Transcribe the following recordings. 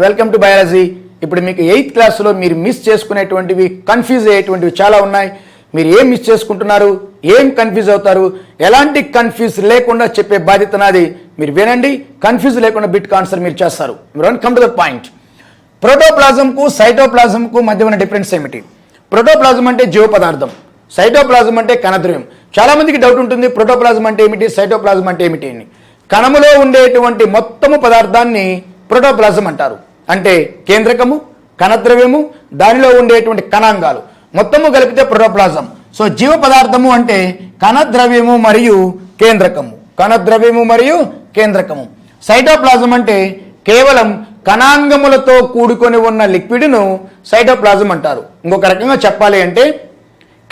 Welcome to biology. ఇప్పుడు మీకు 8th క్లాస్లో మీరు మిస్ చేసుకునేటువంటివి, కన్ఫ్యూజ్ అయ్యేటువంటివి చాలా ఉన్నాయి. మీరు ఏం మిస్ చేసుకుంటున్నారు, ఏం కన్ఫ్యూజ్ అవుతారు, ఎలాంటి కన్ఫ్యూజ్ లేకుండా చెప్పే బాధ్యత నాది. మీరు వినండి, కన్ఫ్యూజ్ లేకుండా బిట్ ఆన్సర్ మీరు చేస్తారు. Come to the point. ప్రోటోప్లాజంకు సైటోప్లాజంకు మధ్య ఉన్న డిఫరెన్స్ ఏమిటి? ప్రోటోప్లాజం అంటే జీవ పదార్థం, సైటోప్లాజం అంటే కణద్రవ్యం. చాలా మందికి డౌట్ ఉంటుంది, ప్రోటోప్లాజం అంటే ఏమిటి, సైటోప్లాజం అంటే ఏమిటి అని. కణములో ఉండేటువంటి మొత్తము పదార్థాన్ని ప్రోటోప్లాజం అంటారు. అంటే కేంద్రకము, కణద్రవ్యము, దానిలో ఉండేటువంటి కణాంగాలు మొత్తము కలిపితే ప్రోటోప్లాజం. సో జీవ పదార్థము అంటే కణద్రవ్యము మరియు కేంద్రకము, కణద్రవ్యము మరియు కేంద్రకము. సైటోప్లాజం అంటే కేవలం కణాంగములతో కూడుకొని ఉన్న లిక్విడ్ను సైటోప్లాజం అంటారు. ఇంకొక రకంగా చెప్పాలి అంటే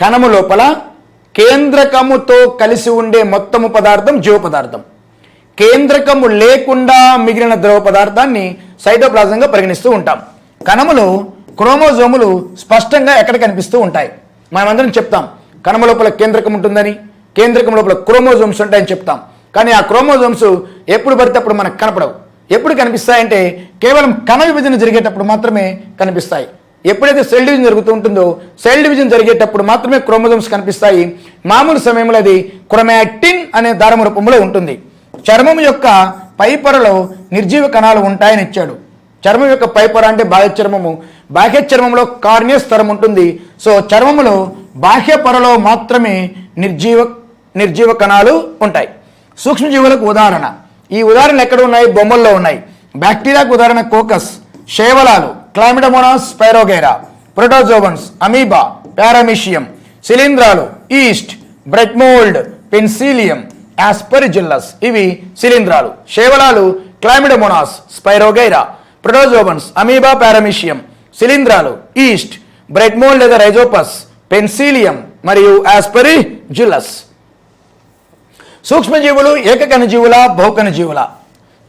కణము లోపల కేంద్రకముతో కలిసి ఉండే మొత్తము పదార్థం జీవ పదార్థం. కేంద్రకము లేకుండా మిగిలిన ద్రవ పదార్థాన్ని సైటోప్లాజంగా పరిగణిస్తూ ఉంటాం. కణములో క్రోమోజోములు స్పష్టంగా ఎక్కడ కనిపిస్తూ ఉంటాయి. మనమందరం చెప్తాం కణము లోపల కేంద్రకం ఉంటుందని, కేంద్రకం లోపల క్రోమోజోమ్స్ ఉంటాయని చెప్తాం. కానీ ఆ క్రోమోజోమ్స్ ఎప్పుడు పడితే అప్పుడు మనకు కనపడవు. ఎప్పుడు కనిపిస్తాయంటే కేవలం కణ విభజన జరిగేటప్పుడు మాత్రమే కనిపిస్తాయి. ఎప్పుడైతే సెల్ డివిజన్ జరుగుతూ ఉంటుందో, సెల్ డివిజన్ జరిగేటప్పుడు మాత్రమే క్రోమోజోమ్స్ కనిపిస్తాయి. మామూలు సమయంలో అది క్రోమాటిన్ అనే దారము రూపంలో ఉంటుంది. చర్మం యొక్క పై పొరలో నిర్జీవ కణాలు ఉంటాయని ఇచ్చాడు. చర్మం యొక్క పై పొర అంటే బాహ్య చర్మము, బాహ్య చర్మంలో కార్నియస్ స్తరం ఉంటుంది. సో చర్మములో బాహ్య పొరలో మాత్రమే నిర్జీవ కణాలు ఉంటాయి. సూక్ష్మజీవులకు ఉదాహరణ, ఈ ఉదాహరణలు ఎక్కడ ఉన్నాయి? బొమ్మల్లో ఉన్నాయి. బ్యాక్టీరియాకు ఉదాహరణ కోకస్, శైవలాలు Chlamydomonas Spirogyra, protozoans amoeba, paramecium, శిలీంధ్రాలు yeast, bread mould, penicillium, Aspergillus. ఇవి శిలీంధ్రాలు. శైవలాలు Chlamydomonas Spirogyra, protozoans amoeba, paramecium. శిలీంధ్రాలు ఈస్ట్, బ్రెడ్ మోల్డ్ లేదా రైజోపస్, పెన్సిలియం మరియు ఆస్పరిజిల్లస్. సూక్ష్మజీవులు ఏకకణ జీవుల, బహుకణ జీవుల?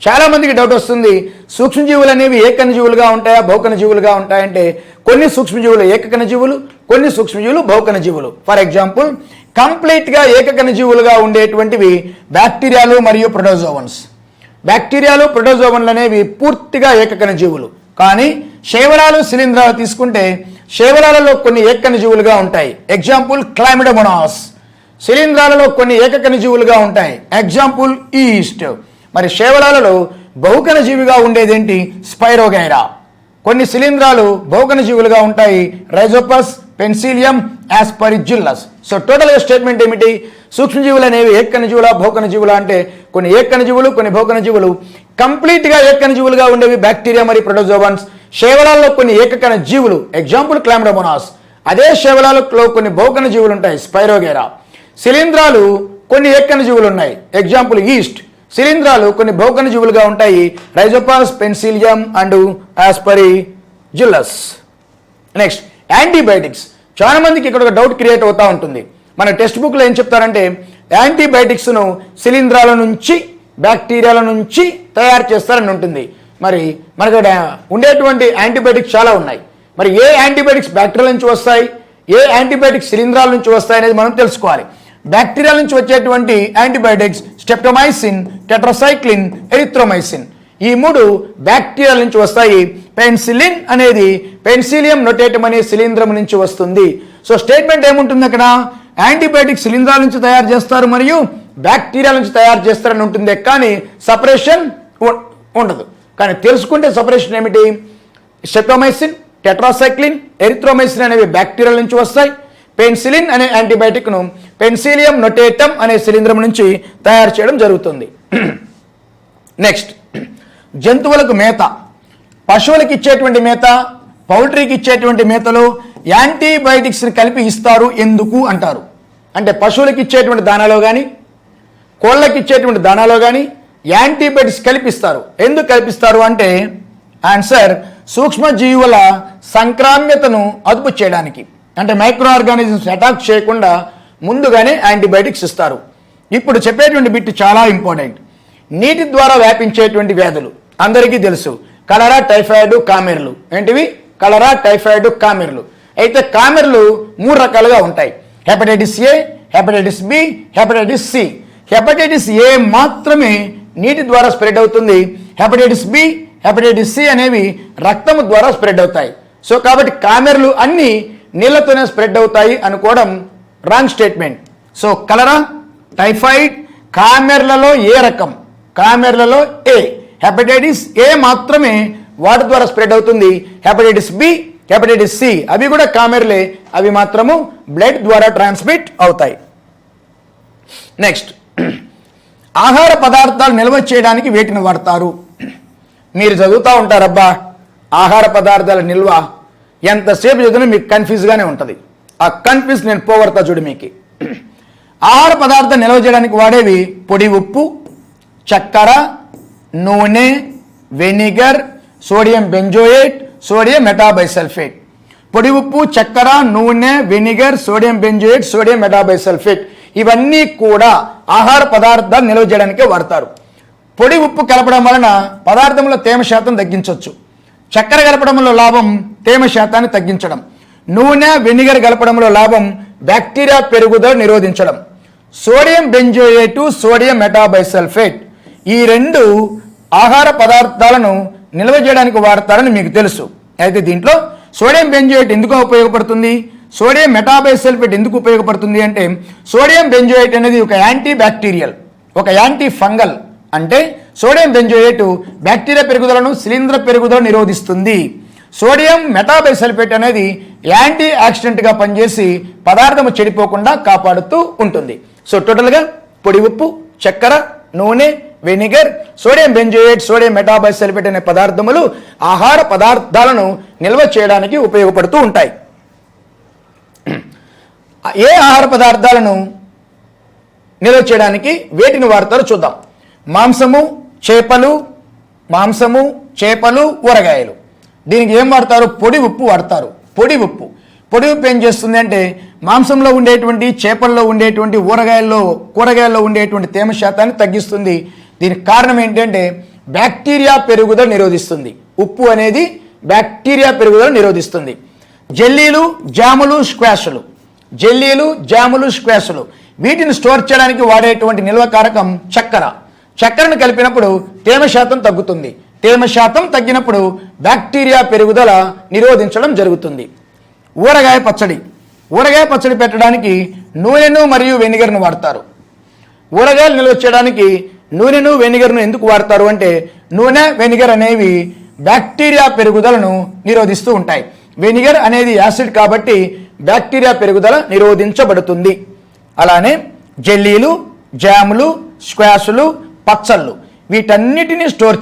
చాలా మందికి డౌట్ వస్తుంది, సూక్ష్మజీవులు అనేవి ఏకకణ జీవులుగా ఉంటాయా, బహుకణ జీవులుగా ఉంటాయంటే కొన్ని సూక్ష్మజీవులు ఏకకణ జీవులు, కొన్ని సూక్ష్మజీవులు బహుకణ జీవులు. ఫర్ ఎగ్జాంపుల్ కంప్లీట్గా ఏకకణ జీవులుగా ఉండేటువంటివి బ్యాక్టీరియాలు మరియు ప్రోటోజోవన్స్. బ్యాక్టీరియాలు ప్రోటోజోవన్లు అనేవి పూర్తిగా ఏకకణ జీవులు. కానీ శైవలాలు శిలీంధ్రాలు తీసుకుంటే శైవలాలలో కొన్ని ఏకకణ జీవులుగా ఉంటాయి. Example Chlamydomonas. శిలీంధ్రాలలో కొన్ని ఏకకణ జీవులుగా ఉంటాయి. Example east. మరి శైవలాలలో బహుకణ జీవిగా ఉండేదేంటి? స్పైరోగైరా. కొన్ని శిలీంధ్రాలు బహుకణ జీవులుగా ఉంటాయి. Rhizopus, penicillium, Aspergillus. సో టోటల్గా స్టేట్మెంట్ ఏమిటి? సూక్ష్మజీవులు అనేవి ఏకకణ జీవుల, బహుకణ జీవుల అంటే కొన్ని ఏకకణ జీవులు, కొన్ని బహుకణ జీవులు. కంప్లీట్గా ఏకకణ జీవులుగా ఉండేవి బ్యాక్టీరియా మరియు ప్రోటోజోవన్స్. శైవలాల్లో కొన్ని ఏకకణ జీవులు, ఎగ్జాంపుల్ క్లామిడోమోనాస్. అదే శైవలాలలో కొన్ని బహుకణ జీవులు ఉంటాయి, స్పైరోగైరా. శిలీంధ్రాలు కొన్ని ఏకకణ జీవులు ఉన్నాయి, ఎగ్జాంపుల్ ఈస్ట్. శిలీంధ్రాలు కొన్ని బహుకణ జీవులుగా ఉంటాయి, Rhizopus, penicillium and Aspergillus. Next antibiotics. చాలా మందికి ఇక్కడ ఒక డౌట్ క్రియేట్ అవుతూ ఉంటుంది. మన టెక్స్ట్ బుక్లో ఏం చెప్తారంటే యాంటీబయాటిక్స్ను శిలీంధ్రాల నుంచి, బ్యాక్టీరియాల నుంచి తయారు చేస్తారని ఉంటుంది. మరి మనకు ఉండేటువంటి యాంటీబయాటిక్స్ చాలా ఉన్నాయి. మరి ఏ యాంటీబయాటిక్స్ బ్యాక్టీరియా నుంచి వస్తాయి, ఏ యాంటీబయాటిక్స్ శిలీంధ్రాల నుంచి వస్తాయి అనేది మనం తెలుసుకోవాలి. బ్యాక్టీరియా నుంచి వచ్చేటువంటి యాంటీబయాటిక్స్ స్టెప్టోమైసిన్, టెట్రాసైక్లిన్, ఎరిథ్రోమైసిన్. ఈ మూడు బ్యాక్టీరియాల నుంచి వస్తాయి. పెన్సిలిన్ అనేది పెన్సిలియం నొటేటం అనే శిలీంధ్రం నుంచి వస్తుంది. సో స్టేట్మెంట్ ఏముంటుంది అక్కడ? యాంటీబయాటిక్ శిలీంధ్రాల నుంచి తయారు చేస్తారు మరియు బ్యాక్టీరియా నుంచి తయారు చేస్తారని ఉంటుంది. కానీ సపరేషన్ ఉండదు. కానీ తెలుసుకుంటే సపరేషన్ ఏమిటి? స్టెప్టోమైసిన్, టెట్రాసైక్లిన్, ఎరిథ్రోమైసిన్ అనేవి బ్యాక్టీరియాల నుంచి వస్తాయి. పెన్సిలిన్ అనే యాంటీబయాటిక్ను పెన్సిలియం నొటేటం అనే శిలీంధ్రం నుంచి తయారు చేయడం జరుగుతుంది. నెక్స్ట్ జంతువులకు మేత. పశువులకు ఇచ్చేటువంటి మేత, పౌల్ట్రీకి ఇచ్చేటువంటి మేతలో యాంటీబయాటిక్స్ని కలిపి ఇస్తారు ఎందుకు అంటారు. అంటే పశువులకు ఇచ్చేటువంటి దానాలో కానీ, కోళ్ళకి ఇచ్చేటువంటి దానాలో కానీ యాంటీబయాటిక్స్ కల్పిస్తారు. ఎందుకు కల్పిస్తారు అంటే ఆన్సర్ సూక్ష్మజీవుల సంక్రామ్యతను అదుపు చేయడానికి. అంటే మైక్రో ఆర్గానిజమ్స్ అటాక్ చేయకుండా ముందుగానే యాంటీబయాటిక్స్ ఇస్తారు. ఇప్పుడు చెప్పేటువంటి బిట్ చాలా ఇంపార్టెంట్. నీటి ద్వారా వ్యాపించేటువంటి వ్యాధులు అందరికీ తెలుసు, కలరా, టైఫాయిడ్, కామెర్లు. ఏంటివి? కలరా, టైఫాయిడ్, కామెర్లు. అయితే కామెర్లు 3 రకాలుగా ఉంటాయి. Hepatitis A, hepatitis B, hepatitis C. Hepatitis A మాత్రమే నీటి ద్వారా స్ప్రెడ్ అవుతుంది. హెపటైటిస్ బి, హెపటైటిస్ సి అనేవి రక్తము ద్వారా స్ప్రెడ్ అవుతాయి. సో కాబట్టి కామెర్లు అన్నీ నీళ్లతోనే స్ప్రెడ్ అవుతాయి అనుకోవడం రాంగ్ స్టేట్మెంట్. సో కలరా, టైఫాయిడ్, కామెర్లలో ఏ రకం? కామెర్లలో ఏ. హెపటైటిస్ ఏ మాత్రమే వాటి ద్వారా స్ప్రెడ్ అవుతుంది. హెపటైటిస్ బి, హెపటైటిస్ సి అవి కూడా కామెర్లే, అవి మాత్రము బ్లడ్ ద్వారా ట్రాన్స్మిట్ అవుతాయి. నెక్స్ట్, ఆహార పదార్థాలు నిల్వ చేయడానికి వేటిని వాడతారు? మీరు చదువుతూ ఉంటారబ్బా ఆహార పదార్థాల నిల్వ, ఎంతసేపు చదివినా మీకు కన్ఫ్యూజ్గానే ఉంటుంది. ఆ కన్ఫ్యూజ్ నేను పోగొడతా చూడు మీకు. ఆహార పదార్థం నిల్వ చేయడానికి వాడేవి పొడి ఉప్పు, చక్కెర, నూనె, vinegar, sodium benzoate, sodium metabisulphite. పొడి ఉప్పు, చక్కెర, నూనె, vinegar, sodium benzoate, sodium metabisulphite ఇవన్నీ కూడా ఆహార పదార్థాలు నిల్వ చేయడానికే వాడతారు. పొడి ఉప్పు కలపడం వలన పదార్థంలో తేమ శాతం తగ్గించవచ్చు. చక్కెర కలపడంలో లాభం తేమ శాతాన్ని తగ్గించడం. నూనె, వెనిగర్ కలపడంలో లాభం బ్యాక్టీరియా పెరుగుదల నిరోధించడం. సోడియం బెంజోయేటు, సోడియం మెటాబైసల్ఫేట్ ఈ రెండు ఆహార పదార్థాలను నిల్వ చేయడానికి వాడతారని మీకు తెలుసు. అయితే దీంట్లో సోడియం బెంజోయేట్ ఎందుకు ఉపయోగపడుతుంది, సోడియం మెటాబైసల్ఫేట్ ఎందుకు ఉపయోగపడుతుంది అంటే సోడియం బెంజోయేట్ అనేది ఒక యాంటీ బ్యాక్టీరియల్, ఒక యాంటీ ఫంగల్. అంటే సోడియం బెంజోయేట్ బ్యాక్టీరియా పెరుగుదలను, శిలీంధ్ర పెరుగుదల నిరోధిస్తుంది. సోడియం మెటాబైసల్ఫేట్ అనేది యాంటీ ఆక్సిడెంట్గా పనిచేసి పదార్థము చెడిపోకుండా కాపాడుతూ ఉంటుంది. సో టోటల్గా పొడి ఉప్పు, చక్కెర, నూనె, vinegar, sodium benzoate, sodium metabisulphite అనే పదార్థములు ఆహార పదార్థాలను నిల్వ చేయడానికి ఉపయోగపడుతూ ఉంటాయి. ఏ ఆహార పదార్థాలను నిల్వ చేయడానికి వేటిని వాడతారో చూద్దాం. మాంసము, చేపలు, ఊరగాయలు. దీనికి ఏం వాడతారు? పొడి ఉప్పు వాడతారు. పొడి ఉప్పు ఏం చేస్తుంది అంటే మాంసంలో ఉండేటువంటి, చేపల్లో ఉండేటువంటి, కూరగాయల్లో ఉండేటువంటి తేమ శాతాన్ని తగ్గిస్తుంది. దీనికి కారణం ఏంటంటే బ్యాక్టీరియా పెరుగుదల నిరోధిస్తుంది. ఉప్పు అనేది బ్యాక్టీరియా పెరుగుదల నిరోధిస్తుంది. జెల్లీలు, జాములు, స్క్వాషులు వీటిని స్టోర్ చేయడానికి వాడేటువంటి నిల్వ కారకం చక్కెర. చక్కెరను కలిపినప్పుడు తేమ శాతం తగ్గుతుంది. తేమ శాతం తగ్గినప్పుడు బ్యాక్టీరియా పెరుగుదల నిరోధించడం జరుగుతుంది. ఊరగాయ పచ్చడి పెట్టడానికి నూనెను మరియు వెనిగర్ను వాడతారు. ఊరగాయలు నిల్వ చేయడానికి నూనెను, వెనిగర్ను ఎందుకు వాడతారు అంటే నూనె, వెనిగర్ అనేవి బ్యాక్టీరియా పెరుగుదలను నిరోధిస్తూ ఉంటాయి. వెనిగర్ అనేది యాసిడ్ కాబట్టి బ్యాక్టీరియా పెరుగుదల నిరోధించబడుతుంది. అలానే జెల్లీలు, జాములు, స్క్వాషులు, పచ్చళ్ళు వీటన్నిటిని స్టోర్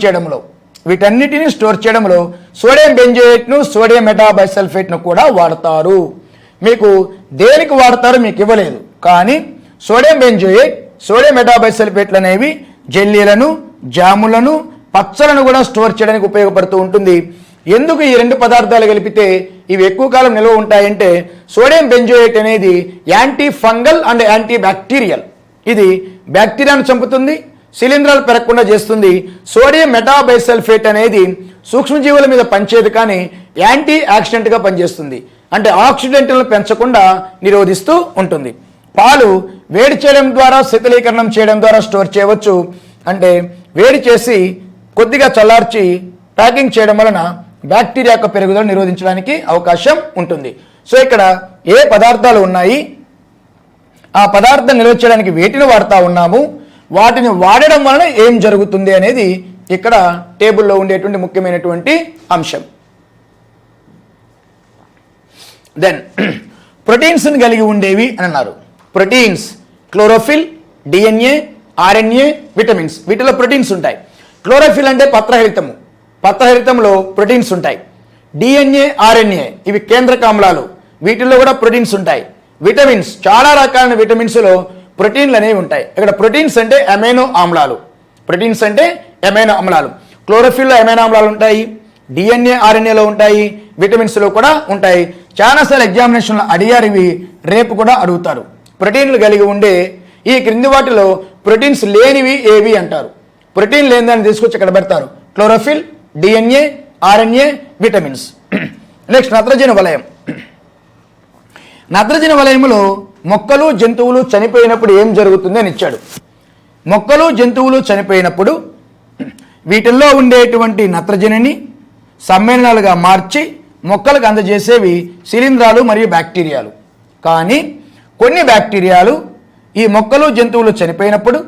చేయడంలో సోడియం బెంజోయేట్ను, సోడియం మెటాబైసల్ఫేట్ను కూడా వాడతారు. మీకు దేనికి వాడతారో మీకు ఇవ్వలేదు, కానీ సోడియం బెంజోయేట్, సోడియం మెటాబైసల్ఫేట్లు అనేవి జెల్లీలను, జాములను, పచ్చలను కూడా స్టోర్ చేయడానికి ఉపయోగపడుతూ ఉంటుంది. ఎందుకు ఈ రెండు పదార్థాలు కలిపితే ఇవి ఎక్కువ కాలం నిల్వ ఉంటాయంటే సోడియం బెంజోయేట్ అనేది anti fungal and anti bacterial. ఇది బ్యాక్టీరియాను చంపుతుంది, శిలీంధ్రాలు పెరగకుండా చేస్తుంది. సోడియం మెటాబైసల్ఫేట్ అనేది సూక్ష్మజీవుల మీద పనిచేయదు, కానీ యాంటీ ఆక్సిడెంట్గా పనిచేస్తుంది. అంటే ఆక్సిడెంట్లను పెంచకుండా నిరోధిస్తూ ఉంటుంది. పాలు వేడి చేయడం ద్వారా, శీతలీకరణం చేయడం ద్వారా స్టోర్ చేయవచ్చు. అంటే వేడి చేసి కొద్దిగా చల్లార్చి ప్యాకింగ్ చేయడం వలన బ్యాక్టీరియా యొక్క పెరుగుదల నిరోధించడానికి అవకాశం ఉంటుంది. సో ఇక్కడ ఏ పదార్థాలు ఉన్నాయి, ఆ పదార్థం నిల్వ చేయడానికి వేటిని వాడుతూ ఉన్నాము, వాటిని వాడడం వలన ఏం జరుగుతుంది అనేది ఇక్కడ టేబుల్లో ఉండేటువంటి ముఖ్యమైనటువంటి అంశం. దెన్ ప్రోటీన్స్ని కలిగి ఉండేవి అని అన్నారు. Proteins chlorophyll, DNA, RNA, vitamins వీటిలో ప్రోటీన్స్ ఉంటాయి. క్లోరోఫిల్ అంటే పత్రహరితంలో ప్రోటీన్స్ ఉంటాయి. డిఎన్ఏ, ఆర్ఎన్ఏ ఇవి కేంద్రక ఆమ్లాలు, వీటిల్లో కూడా ప్రోటీన్స్ ఉంటాయి. విటమిన్స్ చాలా రకాలైన విటమిన్స్లో ప్రోటీన్లు అనేవి ఉంటాయి. ఇక్కడ ప్రోటీన్స్ అంటే అమైనో ఆమ్లాలు. క్లోరోఫిల్లో అమైనో ఆమ్లాలు ఉంటాయి, డిఎన్ఏ, ఆర్ఎన్ఏలో ఉంటాయి, విటమిన్స్లో కూడా ఉంటాయి. చాలాసార్లు ఎగ్జామినేషన్లో అడిగారు, ఇవి రేపు కూడా అడుగుతారు. ప్రోటీన్లు కలిగి ఉండే ఈ క్రింది వాటిలో ప్రోటీన్స్ లేనివి ఏవి అంటారు. ప్రోటీన్ లేనిదాన్ని తీసుకొచ్చి ఇక్కడ పెడతారు. Chlorophyll, DNA, RNA, vitamins. Next నత్రజని వలయంలో మొక్కలు, జంతువులు చనిపోయినప్పుడు ఏం జరుగుతుంది అని ఇచ్చాడు. మొక్కలు, జంతువులు చనిపోయినప్పుడు వీటిల్లో ఉండేటువంటి నత్రజనిని సమ్మేళనాలుగా మార్చి మొక్కలకు అందజేసేవి శిలీంధ్రాలు మరియు బ్యాక్టీరియాలు. కానీ కొన్ని బ్యాక్టీరియాలు ఈ మొక్కలు జంతువులు చనిపోయినప్పుడు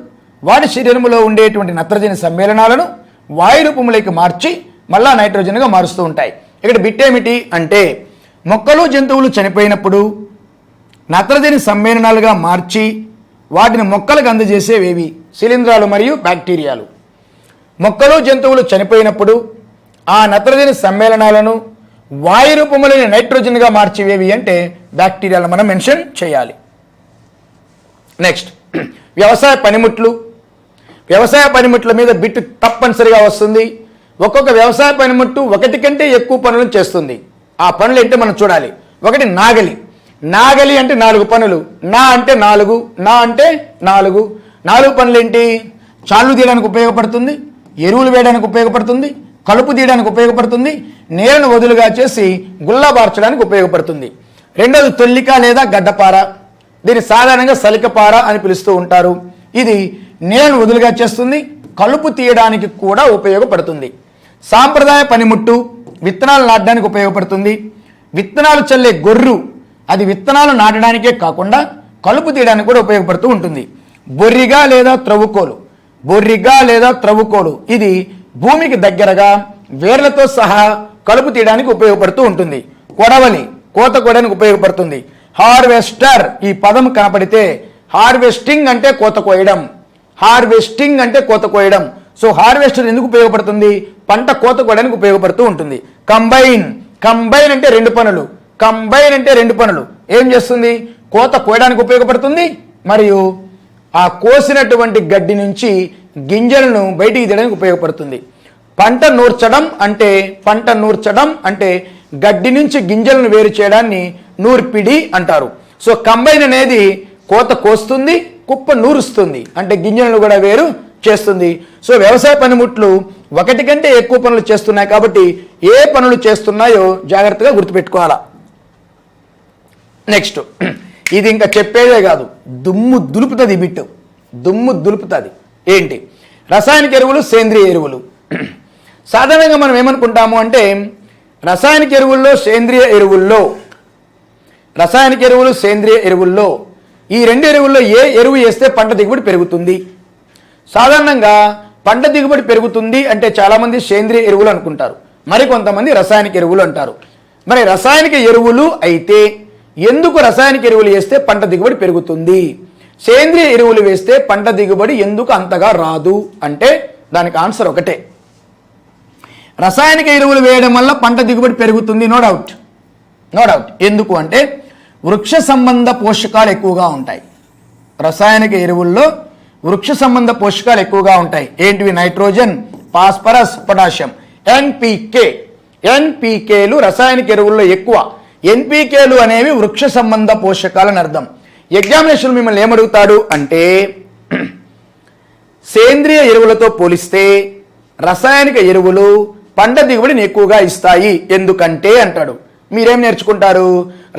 వాటి శరీరంలో ఉండేటువంటి నత్రజని సమ్మేళనాలను వాయు రూపంలోకి మార్చి మళ్ళా నైట్రోజన్గా మారుస్తూ ఉంటాయి. ఇక్కడ బిట్టేమిటి అంటే మొక్కలు జంతువులు చనిపోయినప్పుడు నత్రజని సమ్మేళనాలుగా మార్చి వాటిని మొక్కలకు అందజేసేవేవి శిలీంధ్రాలు మరియు బ్యాక్టీరియాలు. మొక్కలు జంతువులు చనిపోయినప్పుడు ఆ నత్రజని సమ్మేళనాలను వాయు రూపంలోని నైట్రోజన్గా మార్చేవేవి అంటే బ్యాక్టీరియాలు మనం మెన్షన్ చేయాలి. నెక్స్ట్ వ్యవసాయ పనిముట్లు. వ్యవసాయ పనిముట్ల మీద బిట్టు తప్పనిసరిగా వస్తుంది. ఒక్కొక్క వ్యవసాయ పనిముట్టు ఒకటి కంటే ఎక్కువ పనులను చేస్తుంది. ఆ పనులు ఏంటో మనం చూడాలి. ఒకటి నాగలి. నాగలి అంటే 4 పనులు. నా అంటే 4, నా అంటే 4. 4 పనులు ఏంటి? చాళ్ళు తీయడానికి ఉపయోగపడుతుంది, ఎరువులు వేయడానికి ఉపయోగపడుతుంది, కలుపు తీయడానికి ఉపయోగపడుతుంది, నేలను వదులుగా చేసి గుల్లాబార్చడానికి ఉపయోగపడుతుంది. రెండోది తొల్లిక లేదా గడ్డపార. దీన్ని సాధారణంగా సలికపార అని పిలుస్తూ ఉంటారు. ఇది నేలను వదులుగా చేస్తుంది, కలుపు తీయడానికి కూడా ఉపయోగపడుతుంది. సాంప్రదాయ పనిముట్టు విత్తనాలు నాటడానికి ఉపయోగపడుతుంది. విత్తనాలు చల్లే గొర్రు అది విత్తనాలు నాటడానికే కాకుండా కలుపు తీయడానికి కూడా ఉపయోగపడుతూ ఉంటుంది. బొర్రిగా లేదా త్రవ్వుకోలు. బొర్రిగా లేదా త్రవ్వుకోలు ఇది భూమికి దగ్గరగా వేర్లతో సహా కలుపు తీయడానికి ఉపయోగపడుతూ ఉంటుంది. కొడవలి కోత కోయడానికి ఉపయోగపడుతుంది. హార్వెస్టర్ ఈ పదం కనపడితే హార్వెస్టింగ్ అంటే కోత కోయడం, హార్వెస్టింగ్ అంటే కోత కోయడం. సో హార్వెస్టర్ ఎందుకు ఉపయోగపడుతుంది? పంట కోత కోయడానికి ఉపయోగపడుతూ ఉంటుంది. కంబైన్. కంబైన్ అంటే 2 పనులు. కంబైన్ అంటే 2 పనులు. ఏం చేస్తుంది? కోత కోయడానికి ఉపయోగపడుతుంది మరియు ఆ కోసినటువంటి గడ్డి నుంచి గింజలను బయటికి తీయడానికి ఉపయోగపడుతుంది. పంట నూర్చడం అంటే గడ్డి నుంచి గింజలను వేరు చేయడాన్ని నూర్పిడి అంటారు. సో కంబైన్ అనేది కోత కోస్తుంది, కుప్ప నూరుస్తుంది అంటే గింజలను కూడా వేరు చేస్తుంది. సో వ్యవసాయ పనిముట్లు ఒకటి కంటే ఎక్కువ పనులు చేస్తున్నాయి కాబట్టి ఏ పనులు చేస్తున్నాయో జాగ్రత్తగా గుర్తుపెట్టుకోవాలా. నెక్స్ట్ ఇది ఇంకా చెప్పేదే కాదు, దుమ్ము దులుపుతుంది. బిట్టు దుమ్ము దులుపుతుంది. ఏంటి? రసాయనిక ఎరువులు, సేంద్రియ ఎరువులు. సాధారణంగా మనం ఏమనుకుంటాము అంటే రసాయనిక ఎరువుల్లో సేంద్రియ ఎరువుల్లో ఈ 2 ఎరువుల్లో ఏ ఎరువు వేస్తే పంట దిగుబడి పెరుగుతుంది? సాధారణంగా పంట దిగుబడి పెరుగుతుంది అంటే చాలామంది సేంద్రియ ఎరువులు అనుకుంటారు, మరికొంతమంది రసాయనిక ఎరువులు అంటారు. మరి రసాయనిక ఎరువులు అయితే ఎందుకు రసాయనిక ఎరువులు వేస్తే పంట దిగుబడి పెరుగుతుంది? సేంద్రియ ఎరువులు వేస్తే పంట దిగుబడి ఎందుకు అంతగా రాదు అంటే దానికి ఆన్సర్ ఒకటే. రసాయనిక ఎరువులు వేయడం వల్ల పంట దిగుబడి పెరుగుతుంది, నో డౌట్. ఎందుకు అంటే వృక్ష సంబంధ పోషకాలు ఎక్కువగా ఉంటాయి. రసాయనిక ఎరువుల్లో వృక్ష సంబంధ పోషకాలు ఎక్కువగా ఉంటాయి. ఏంటివి? నైట్రోజన్, ఫాస్ఫరస్, పొటాషియం, ఎన్పీకేలు రసాయనిక ఎరువుల్లో ఎక్కువ. ఎన్పీకేలు అనేవి వృక్ష సంబంధ పోషకాలని అర్థం. ఎగ్జామినేషన్ మిమ్మల్ని ఏమడుగుతాడు అంటే సేంద్రియ ఎరువులతో పోలిస్తే రసాయనిక ఎరువులు పంట దిగుబడిని ఎక్కువగా ఇస్తాయి ఎందుకంటే అంటాడు. మీరేం నేర్చుకుంటారు?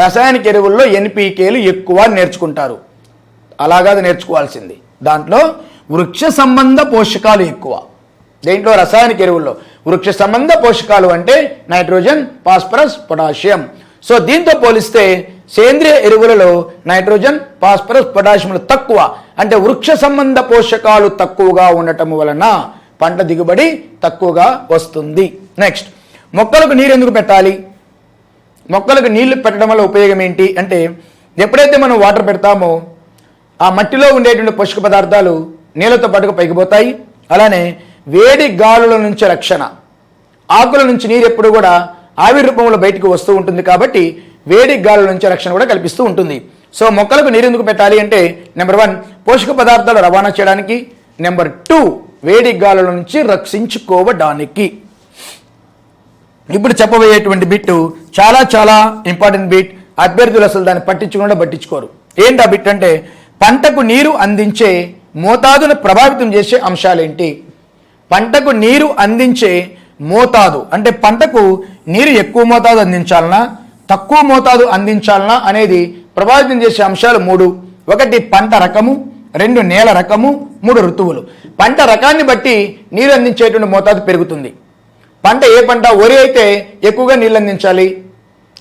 రసాయనిక ఎరువుల్లో ఎన్పీకేలు ఎక్కువ నేర్చుకుంటారు. అలాగాదు నేర్చుకోవాల్సింది. దాంట్లో వృక్ష సంబంధ పోషకాలు ఎక్కువ. దేంట్లో? రసాయనిక ఎరువుల్లో వృక్ష సంబంధ పోషకాలు అంటే నైట్రోజన్, ఫాస్ఫరస్, పొటాషియం. సో దీంతో పోలిస్తే సేంద్రియ ఎరువులలో నైట్రోజన్, ఫాస్ఫరస్, పొటాషియంలు తక్కువ. అంటే వృక్ష సంబంధ పోషకాలు తక్కువగా ఉండటం వలన పంట దిగుబడి తక్కువగా వస్తుంది. నెక్స్ట్ మొక్కలకు నీరు ఎందుకు పెట్టాలి? మొక్కలకు నీళ్లు పెట్టడం వల్ల ఉపయోగం ఏంటి అంటే ఎప్పుడైతే మనం వాటర్ పెడతామో ఆ మట్టిలో ఉండేటువంటి పోషక పదార్థాలు నీళ్ళతో పాటుగా పైకి పోతాయి. అలానే వేడి గాలుల నుంచి రక్షణ. ఆకుల నుంచి నీరు ఎప్పుడు కూడా ఆవిరి రూపంలో బయటకు వస్తూ ఉంటుంది కాబట్టి వేడి గాలుల నుంచి రక్షణ కూడా కల్పిస్తూ ఉంటుంది. సో మొక్కలకు నీరు ఎందుకు పెట్టాలి అంటే నెంబర్ 1 పోషక పదార్థాలు రవాణా చేయడానికి, నెంబర్ 2 వేడి గాలుల నుంచి రక్షించుకోవడానికి. ఇప్పుడు చెప్పబోయేటువంటి బిట్టు చాలా చాలా ఇంపార్టెంట్ బిట్. అభ్యర్థులు అసలు దాన్ని పట్టించుకోరు. ఏంటి ఆ బిట్ అంటే పంటకు నీరు అందించే మోతాదును ప్రభావితం చేసే అంశాలేంటి? పంటకు నీరు అందించే మోతాదు అంటే పంటకు నీరు ఎక్కువ మోతాదు అందించాలనా తక్కువ మోతాదు అందించాలనా అనేది ప్రభావితం చేసే అంశాలు 3. ఒకటి పంట రకము, 2 నేల రకము, 3 ఋతువులు. పంట రకాన్ని బట్టి నీరు అందించేటువంటి మోతాదు పెరుగుతుంది. పంట ఏ పంట, వరి అయితే ఎక్కువగా నీళ్ళు అందించాలి,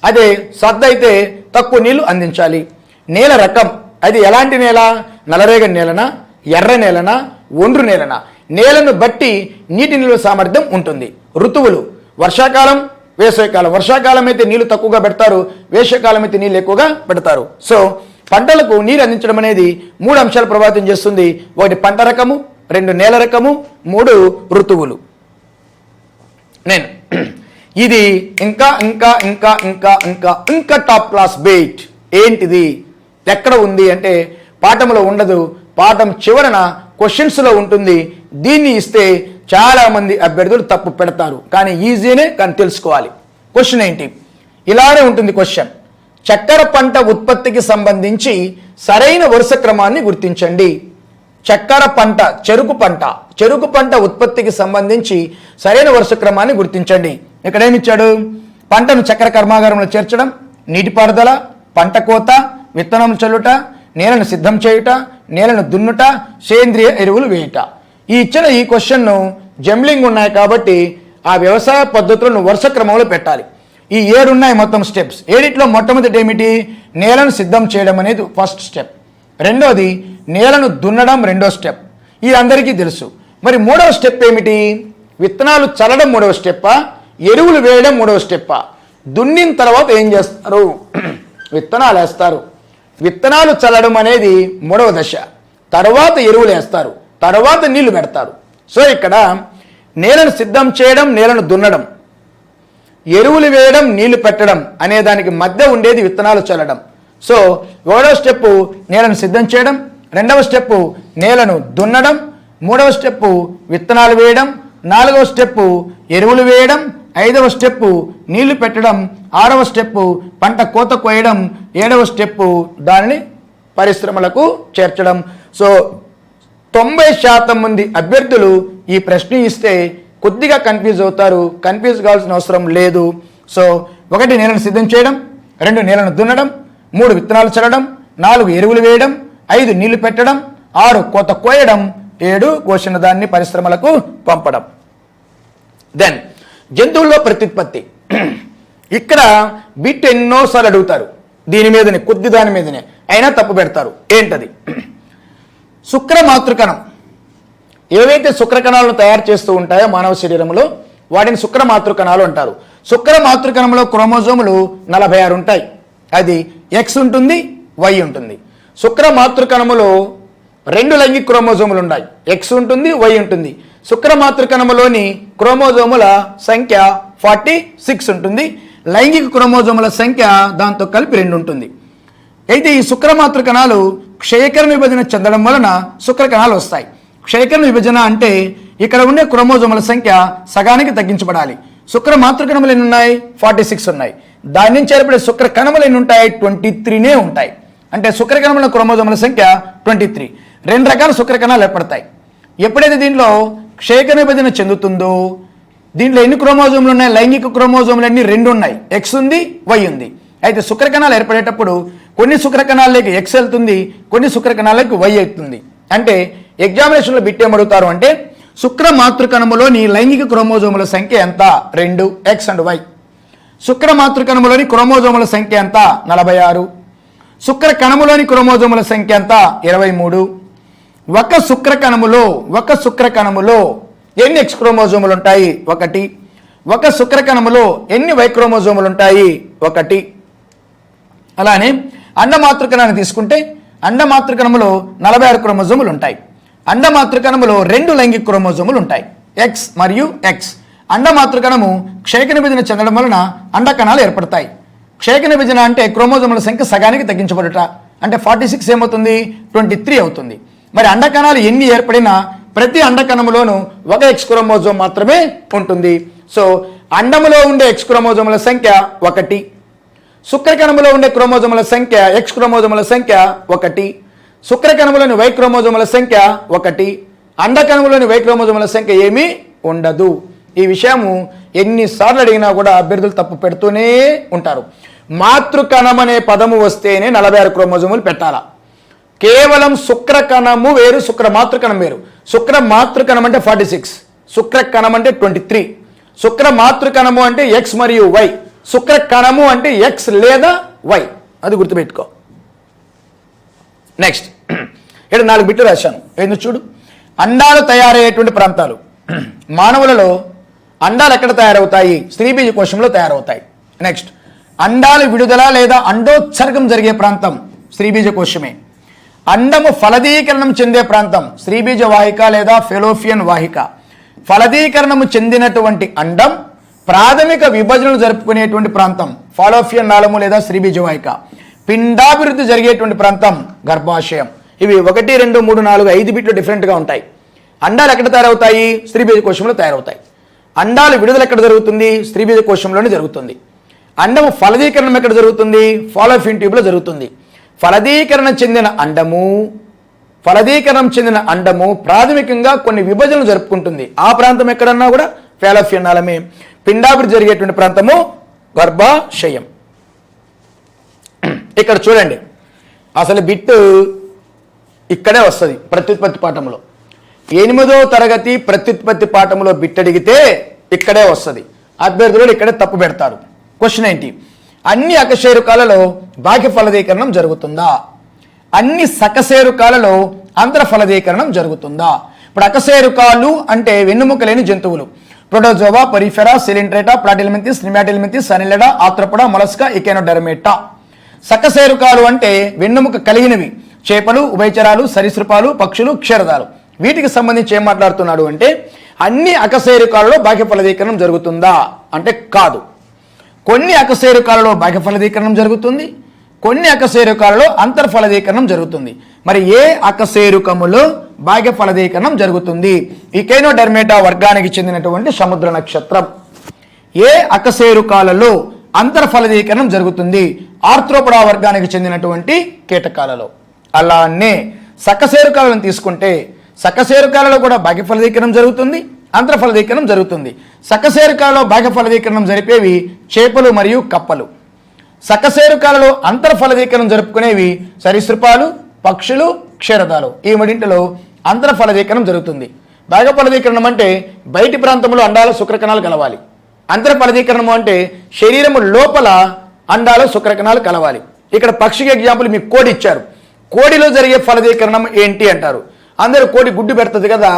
అదే సద్ద అయితే తక్కువ నీళ్లు అందించాలి. నేల రకం, అది ఎలాంటి నేల, నల్లరేగడి నేలనా, ఎర్ర నేలనా, ఒండ్రు నేలనా, నేలను బట్టి నీటి నిల్వ సామర్థ్యం ఉంటుంది. ఋతువులు, వర్షాకాలం, వేసవికాలం. వర్షాకాలం అయితే నీళ్లు తక్కువగా పెడతారు, వేసవికాలం అయితే నీళ్ళు ఎక్కువగా పెడతారు. సో పంటలకు నీరు అందించడం అనేది 3 అంశాలు ప్రభావితం చేస్తుంది. 1 పంట రకము, 2 నేల రకము, 3 ఋతువులు. నేను ఇది ఇంకా ఇంకా ఇంకా ఇంకా ఇంకా ఇంకా టాప్ క్లాస్ బెయిట్. ఏంటిది, ఎక్కడ ఉంది అంటే పాఠంలో ఉండదు, పాఠం చివరన క్వశ్చన్స్లో ఉంటుంది. దీన్ని ఇస్తే చాలామంది అభ్యర్థులు తప్పు పెడతారు, కానీ ఈజీనే, కానీ తెలుసుకోవాలి. క్వశ్చన్ ఏంటి, ఇలానే ఉంటుంది క్వశ్చన్. చక్కెర పంట ఉత్పత్తికి సంబంధించి సరైన వరుస క్రమాన్ని గుర్తించండి. చక్కెర పంట, చెరుకు పంట ఉత్పత్తికి సంబంధించి సరైన వరుస క్రమాన్ని గుర్తించండి. ఇక్కడ ఏమిచ్చాడు, పంటను చక్కెర కర్మాగారంలో చేర్చడం, నీటిపారుదల, పంట కోత, విత్తనం చల్లుట, నేలను సిద్ధం చేయుట, నేలను దున్నుట, సేంద్రియ ఎరువులు వేయుట. ఈ ఇచ్చిన ఈ క్వశ్చన్ను జంబ్లింగ్ ఉన్నాయి కాబట్టి ఆ వ్యవసాయ పద్ధతులను వరుస క్రమంలో పెట్టాలి. ఈ 7 ఉన్నాయి మొత్తం స్టెప్స్. 7లో మొట్టమొదటి ఏమిటి, నేలను సిద్ధం చేయడం అనేది ఫస్ట్ స్టెప్. రెండోది నేలను దున్నడం, రెండో స్టెప్. ఇది అందరికీ తెలుసు. మరి 3వ స్టెప్ ఏమిటి, విత్తనాలు చల్లడం 3వ స్టెప్పా, ఎరువులు వేయడం 3వ స్టెప్పా. దున్నిన తర్వాత ఏం చేస్తారు, విత్తనాలు వేస్తారు. విత్తనాలు చల్లడం అనేది 3వ దశ. తర్వాత ఎరువులు వేస్తారు, తర్వాత నీళ్లు పెడతారు. సో ఇక్కడ నేలను సిద్ధం చేయడం, నేలను దున్నడం, ఎరువులు వేయడం, నీళ్లు పెట్టడం అనే దానికి మధ్య ఉండేది విత్తనాలు చల్లడం. సో 1వ స్టెప్పు నేలను సిద్ధం చేయడం, 2వ స్టెప్పు నేలను దున్నడం, 3వ స్టెప్పు విత్తనాలు వేయడం, 4వ స్టెప్పు ఎరువులు వేయడం, 5వ స్టెప్పు నీళ్లు పెట్టడం, 6వ స్టెప్పు పంట కోత కోయడం, 7వ స్టెప్పు దానిని పరిశ్రమలకు చేర్చడం. సో 90% మంది అభ్యర్థులు ఈ ప్రశ్న ఇస్తే కొద్దిగా కన్ఫ్యూజ్ అవుతారు. కన్ఫ్యూజ్ కావాల్సిన అవసరం లేదు. సో 1 నేలను సిద్ధం చేయడం, 2 నేలను దున్నడం, 3 విత్తనాలు చల్లడం, 4 ఎరువులు వేయడం, 5 నీళ్లు పెట్టడం, 6 కోత కోయడం, 7 కోసిన దాన్ని పరిశ్రమలకు పంపడం. దెన్ జంతువుల్లో ప్రత్యుత్పత్తి. ఇక్కడ బిట్ ఎన్నోసార్లు అడుగుతారు, దీని మీదనే, కొద్ది దాని మీదనే, అయినా తప్పు పెడతారు. ఏంటది, శుక్ర మాతృకణం. ఏవైతే శుక్రకణాలను తయారు చేస్తూ ఉంటాయో మానవ శరీరంలో, వాటిని శుక్ర మాతృకణాలు అంటారు. శుక్ర మాతృకణంలో క్రోమోజోములు 46 ఉంటాయి. అది ఎక్స్ ఉంటుంది, వై ఉంటుంది. శుక్ర మాతృకణములో 2 లైంగిక క్రోమోజోములు ఉన్నాయి, ఎక్స్ ఉంటుంది, వై ఉంటుంది. శుక్ర మాతృకణములోని క్రోమోజోముల సంఖ్య 46 ఉంటుంది. లైంగిక క్రోమోజోముల సంఖ్య దాంతో కలిపి 2 ఉంటుంది. అయితే ఈ శుక్ర మాతృకణాలు క్షయకరణ విభజన చెందడం వలన శుక్రకణాలు వస్తాయి. క్షయకరణ విభజన అంటే ఇక్కడ ఉండే క్రోమోజోముల సంఖ్య సగానికి తగ్గించబడాలి. శుక్ర మాతృకణములు ఎన్ని ఉన్నాయి, 46 ఉన్నాయి. దాని నుంచి ఏర్పడే శుక్ర కణములు ఎన్ని ఉంటాయి, 23నే ఉంటాయి. అంటే శుక్రకణముల క్రోమోజోముల సంఖ్య 23. 2 రకాల శుక్రకణాలు ఏర్పడతాయి. ఎప్పుడైతే దీంట్లో క్షయకరణ విభజన చెందుతుందో, దీంట్లో ఎన్ని క్రోమోజోములు ఉన్నాయి, లైంగిక క్రోమోజోములు అన్ని 2 ఉన్నాయి, ఎక్స్ ఉంది, వై ఉంది. అయితే శుక్రకణాలు ఏర్పడేటప్పుడు కొన్ని శుక్రకణాలకి ఎక్స్ వెళ్తుంది, కొన్ని శుక్రకణాలకి వై అవుతుంది. అంటే ఎగ్జామినేషన్లో బిట్ ఏమడుగుతారు అంటే శుక్ర మాతృకణములోని లైంగిక క్రోమోజోముల సంఖ్య ఎంత, 2, ఎక్స్ అండ్ వై. శుక్ర మాతృకణములోని క్రోమోజోముల సంఖ్య ఎంత, 46. శుక్ర కణములోని క్రోమోజోముల సంఖ్య ఎంత, 23. ఒక శుక్రకణములో ఎన్ని ఎక్స్ క్రోమోజోములు ఉంటాయి, 1. ఒక శుక్రకణములో ఎన్ని వై క్రోమోజోములు ఉంటాయి, 1. అలానే అండమాతృకణాన్ని తీసుకుంటే అండమాతృకణములో 46 క్రోమోజోములు ఉంటాయి. అండమాతృకణములో 2 లైంగిక క్రోమోజోములు ఉంటాయి, ఎక్స్ మరియు ఎక్స్. అండమాతృకణము క్షయకరణ విభజన చెందడం వలన అండకణాలు ఏర్పడతాయి. క్షయకరణ విభజన అంటే క్రోమోజోముల సంఖ్య సగానికి తగ్గించబడుట. అంటే 46 ఏమవుతుంది, 23 అవుతుంది. మరి అండకణాలు ఎన్ని ఏర్పడినా ప్రతి అండకణములోనూ 1 ఎక్స్ క్రోమోజోమ్ మాత్రమే ఉంటుంది. సో అండములో ఉండే ఎక్స్ క్రోమోజోముల సంఖ్య 1. శుక్రకణములో ఉండే క్రోమోజోముల సంఖ్య ఎక్స్ క్రోమోజోముల సంఖ్య 1. శుక్రకణములోని వై క్రోమోజోముల సంఖ్య 1. అండకణములోని వై క్రోమోజోముల సంఖ్య ఏమీ ఉండదు. ఈ విషయము ఎన్నిసార్లు అడిగినా కూడా అభ్యర్థులు తప్పు పెడుతూనే ఉంటారు. మాతృకణం అనే పదము వస్తేనే 46 క్రోమోజోములు పెట్టాలా. కేవలం శుక్రకణము వేరు, శుక్రమాతృకణం వేరు. శుక్రమాతృకణం అంటే 46, శుక్రకణం అంటే 23. శుక్రమాతృకణము అంటే ఎక్స్ మరియు వై, శుక్రకణము అంటే ఎక్స్ లేదా వై. అది గుర్తుపెట్టుకో. నెక్స్ట్ ఇక్కడ 4 బిట్లు రాశాను, ఎందుకు చూడు. అండాలు తయారయ్యేటువంటి ప్రాంతాలు. మానవులలో అండాలు ఎక్కడ తయారవుతాయి? స్త్రీబీజ కోశంలో తయారవుతాయి. నెక్స్ట్ అండాలు విడుదల లేదా అండోత్సర్గం జరిగే ప్రాంతం స్త్రీబీజ కోశమే. అండము ఫలదీకరణం చెందే ప్రాంతం స్త్రీబీజ వాహిక లేదా ఫెలోపియన్ వాహిక. ఫలదీకరణము చెందినటువంటి అండం ప్రాథమిక విభజనలు జరుపుకునేటువంటి ప్రాంతం ఫాలోపియన్ నాళము లేదా స్త్రీబీజ వాహిక. పిండాభివృద్ధి జరిగేటువంటి ప్రాంతం గర్భాశయం. ఇవి 1, 2, 3, 4, 5 బిట్లు డిఫరెంట్గా ఉంటాయి. అండాలు ఎక్కడ తయారవుతాయి? స్త్రీబీజ కోశంలో తయారవుతాయి. అండాలు విడుదల ఎక్కడ జరుగుతుంది? స్త్రీబీజ కోశంలోనే జరుగుతుంది. అండము ఫలదీకరణం ఎక్కడ జరుగుతుంది? ఫాలోపియన్ ట్యూబ్లో జరుగుతుంది. ఫలదీకరణం చెందిన అండము ప్రాథమికంగా కొన్ని విభజనలు జరుపుకుంటుంది. ఆ ప్రాంతం ఎక్కడన్నా కూడా ఫాలోపియన్ నాళమే. పిండాభివృద్ధి జరిగేటువంటి ప్రాంతము గర్భాశయం. ఇక్కడ చూడండి, అసలు బిట్టు ఇక్కడే వస్తుంది ప్రత్యుత్పత్తి పాఠంలో. 8వ తరగతి ప్రత్యుత్పత్తి పాఠంలో బిట్ అడిగితే ఇక్కడే వస్తుంది. అభ్యర్థులు ఇక్కడే తప్పు పెడతారు. క్వశ్చన్ ఏంటి? అన్ని అకశేరుకాలలో బాహ్య ఫలదీకరణం జరుగుతుందా? అన్ని సకశేరుకాలలో అంతర ఫలదీకరణం జరుగుతుందా? ఇప్పుడు అకశేరుకాలు అంటే వెన్నుముక లేని జంతువులు. Protozoa, పరిఫెరా, సిలిండ్రేటా, ప్లాటిల్మెంతిస్, నిమాటిల్మెంతిస్, సనిలెడా, ఆత్రపడా, mollusca, ఇకేనోడెర్మేటా. సకశేరుకాలు అంటే వెన్నుముక కలిగినవి. చేపలు, ఉభయచరాలు, సరీసృపాలు, పక్షులు, క్షీరదాలు. వీటికి సంబంధించి ఏం మాట్లాడుతున్నాడు అంటే అన్ని అకశేరుకాలలో బాహ్య ఫలదీకరణం జరుగుతుందా అంటే కాదు. కొన్ని అకశేరుకాలలో బాహ్య ఫలదీకరణం జరుగుతుంది, కొన్ని అకశేరుకాలలో అంతర్ఫలదీకరణం జరుగుతుంది. మరి ఏ అకశేరుకములో బాహ్య ఫలదీకరణం జరుగుతుంది? ఇకేనోడెర్మేటా వర్గానికి చెందినటువంటి సముద్ర నక్షత్రం. ఏ అకశేరుకాలలో అంతర్ఫలదీకరణం జరుగుతుంది? ఆర్థ్రోపడా వర్గానికి చెందినటువంటి కీటకాలలో. అలానే సకశేరుకాలను తీసుకుంటే సకశేరుకాలలో కూడా బాహ్య ఫలదీకరణం జరుగుతుంది, అంతర్ఫలదీకరణం జరుగుతుంది. సకశేరుకాలలో బాహ్య ఫలదీకరణం జరిపేవి చేపలు మరియు కప్పలు. సకశేరుకాలలో అంతర్ఫలదీకరణం జరుపుకునేవి సరీసృపాలు, పక్షులు, క్షీరదాలు. ఈ మూడింటిలో అంతర్ఫలదీకరణం జరుగుతుంది. బాహ్య ఫలదీకరణం అంటే బయటి ప్రాంతంలో అండాలు శుక్రకణాలు కలవాలి. అంతర్ఫలదీకరణము అంటే శరీరము లోపల అండాలు శుక్రకణాలు కలవాలి. ఇక్కడ పక్షికి ఎగ్జాంపుల్ మీకు కోడి ఇచ్చారు. కోడిలో జరిగే ఫలదీకరణం ఏంటి అంటారు. అందరూ కోడి గుడ్డు పెడుతుంది కదా,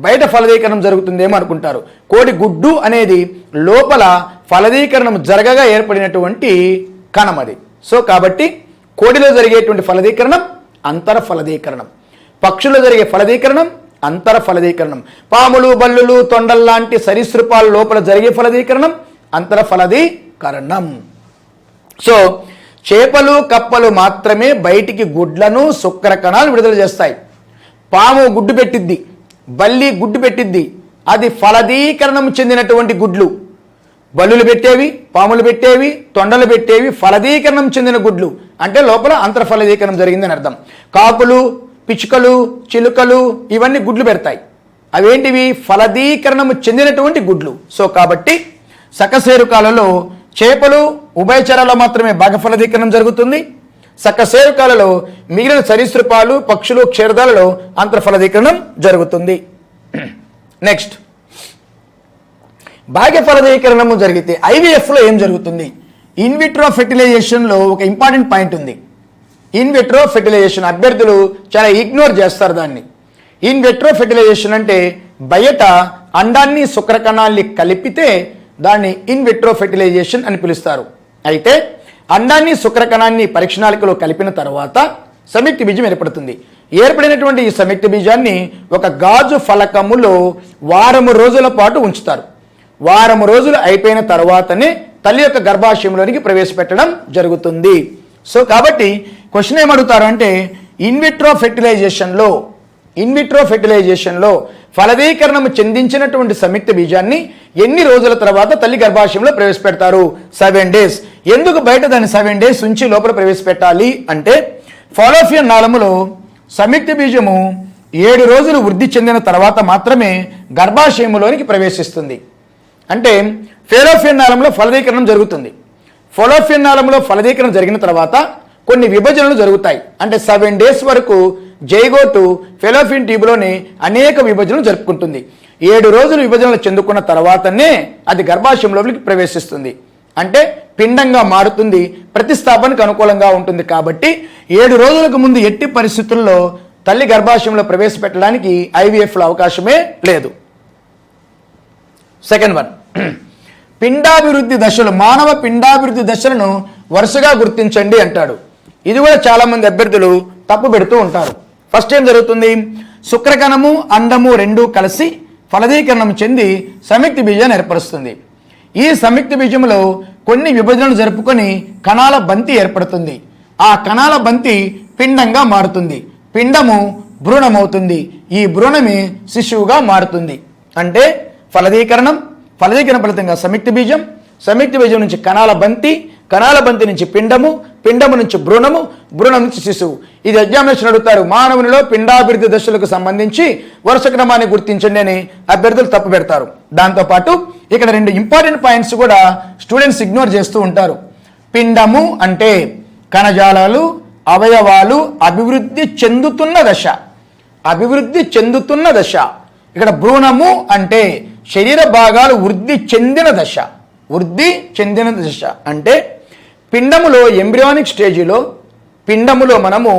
బయట ఫలదీకరణం జరుగుతుందేమో అనుకుంటారు. కోడి గుడ్డు అనేది లోపల ఫలదీకరణం జరగగా ఏర్పడినటువంటి కణం అది. సో కాబట్టి కోడిలో జరిగేటువంటి ఫలదీకరణం అంతర ఫలదీకరణం. పక్షుల్లో జరిగే ఫలదీకరణం అంతర ఫలదీకరణం. పాములు, బల్లులు, తొండల్లాంటి సరీసృపాల లోపల జరిగే ఫలదీకరణం అంతర ఫలదీకరణం. సో చేపలు, కప్పలు మాత్రమే బయటికి గుడ్లను శుక్రకణాలు విడుదల చేస్తాయి. పాము గుడ్డు పెట్టిద్ది, బల్లి గుడ్డు పెట్టిద్ది, అది ఫలదీకరణం చెందినటువంటి గుడ్లు. బల్లులు పెట్టేవి, పాములు పెట్టేవి, తొండలు పెట్టేవి ఫలదీకరణం చెందిన గుడ్లు. అంటే లోపల అంతర్ఫలదీకరణం జరిగిందని అర్థం. కాకులు, పిచ్చుకలు, చిలుకలు ఇవన్నీ గుడ్లు పెడతాయి. అవేంటివి? ఫలదీకరణము చెందినటువంటి గుడ్లు. సో కాబట్టి సకశేరుకాలలో చేపలు, ఉభయచరాల్లో మాత్రమే బాహ్య ఫలదీకరణం జరుగుతుంది. సకశేరుకాలలో మిగిలిన సరీసృపాలు, పక్షులు, క్షీరదాలలో అంతర్ఫలదీకరణం జరుగుతుంది. నెక్స్ట్ బాహ్య ఫలదీకరణము జరిగితే ఐవీఎఫ్లో ఏం జరుగుతుంది? ఇన్విట్రో ఫెర్టిలైజేషన్లో ఒక ఇంపార్టెంట్ పాయింట్ ఉంది. ఇన్విట్రో ఫెర్టిలైజేషన్ అభ్యర్థులు చాలా ఇగ్నోర్ చేస్తారు దాన్ని. ఇన్విట్రో ఫెర్టిలైజేషన్ అంటే బయట అండాన్ని శుక్రకణాల్ని కలిపితే దాన్ని ఇన్విట్రో ఫెర్టిలైజేషన్ అని పిలుస్తారు. అయితే అండాన్ని శుక్రకణాన్ని పరీక్షణాళికలో కలిపిన తర్వాత సంయుక్త బీజం ఏర్పడుతుంది. ఏర్పడినటువంటి ఈ సంయుక్త బీజాన్ని ఒక గాజు ఫలకములో 1 వారం రోజుల పాటు ఉంచుతారు. 1 వారం రోజులు అయిపోయిన తర్వాతనే తల్లి యొక్క గర్భాశయంలోనికి ప్రవేశపెట్టడం జరుగుతుంది. సో కాబట్టి క్వశ్చన్ ఏమడుగుతారు అంటే ఇన్విట్రో ఫెర్టిలైజేషన్లో ఫలదీకరణం చెందించినటువంటి సంయుక్త బీజాన్ని ఎన్ని రోజుల తర్వాత తల్లి గర్భాశయంలో ప్రవేశపెడతారు? 7 డేస్. ఎందుకు బయట దాన్ని 7 డేస్ ఉంచి లోపల ప్రవేశపెట్టాలి అంటే ఫాలోపియన్ నాళములో సంయుక్త బీజము 7 రోజులు వృద్ధి చెందిన తర్వాత మాత్రమే గర్భాశయంలోనికి ప్రవేశిస్తుంది. అంటే ఫాలోపియన్ నాళంలో ఫలదీకరణం జరుగుతుంది. ఫాలోపియన్ నాళంలో ఫలదీకరణం జరిగిన తర్వాత కొన్ని విభజనలు జరుగుతాయి. అంటే 7 days వరకు జైగోటు ఫెలోపియన్ ట్యూబ్లోని అనేక విభజనలు జరుపుకుంటుంది. 7 రోజులు విభజనలు చెందుకున్న తర్వాతనే అది గర్భాశయంలోకి ప్రవేశిస్తుంది. అంటే పిండంగా మారుతుంది, ప్రతిస్థాపనకు అనుకూలంగా ఉంటుంది. కాబట్టి 7 రోజులకు ముందు ఎట్టి పరిస్థితుల్లో తల్లి గర్భాశయంలో ప్రవేశపెట్టడానికి ఐవీఎఫ్లో అవకాశమే లేదు. సెకండ్ వన్, పిండాభివృద్ధి దశలు. మానవ పిండాభివృద్ధి దశలను వరుసగా గుర్తించండి అంటాడు. ఇది కూడా చాలా మంది అభ్యర్థులు తప్పు పెడుతూ ఉంటారు. ఫస్ట్ ఏం జరుగుతుంది? శుక్రకణము అండము రెండూ కలిసి ఫలదీకరణం చెంది సంయుక్త బీజాన్ని ఏర్పరుస్తుంది. ఈ సంయుక్త బీజంలో కొన్ని విభజనలు జరుపుకొని కణాల బంతి ఏర్పడుతుంది. ఆ కణాల బంతి పిండంగా మారుతుంది. పిండము భ్రూణమవుతుంది. ఈ భ్రూణమే శిశువుగా మారుతుంది. అంటే ఫలదీకరణం ఫలితంగా సంయుక్త బీజం నుంచి కణాల బంతి నుంచి పిండము నుంచి భ్రూణం నుంచి శిశువు. ఇది ఎగ్జామినేషన్ అడుగుతారు. మానవునిలో పిండాభివృద్ధి దశలకు సంబంధించి వరుస క్రమాన్ని గుర్తించండి అని అభ్యర్థులు తప్పు పెడతారు. దాంతోపాటు ఇక్కడ 2 ఇంపార్టెంట్ పాయింట్స్ కూడా స్టూడెంట్స్ ఇగ్నోర్ చేస్తూ ఉంటారు. పిండము అంటే కణజాలాలు అవయవాలు అభివృద్ధి చెందుతున్న దశ. ఇక్కడ భ్రూణము అంటే శరీర భాగాలు వృద్ధి చెందిన దశ. అంటే పిండములో ఎంబ్రియానిక్ స్టేజిలో పిండములో మనము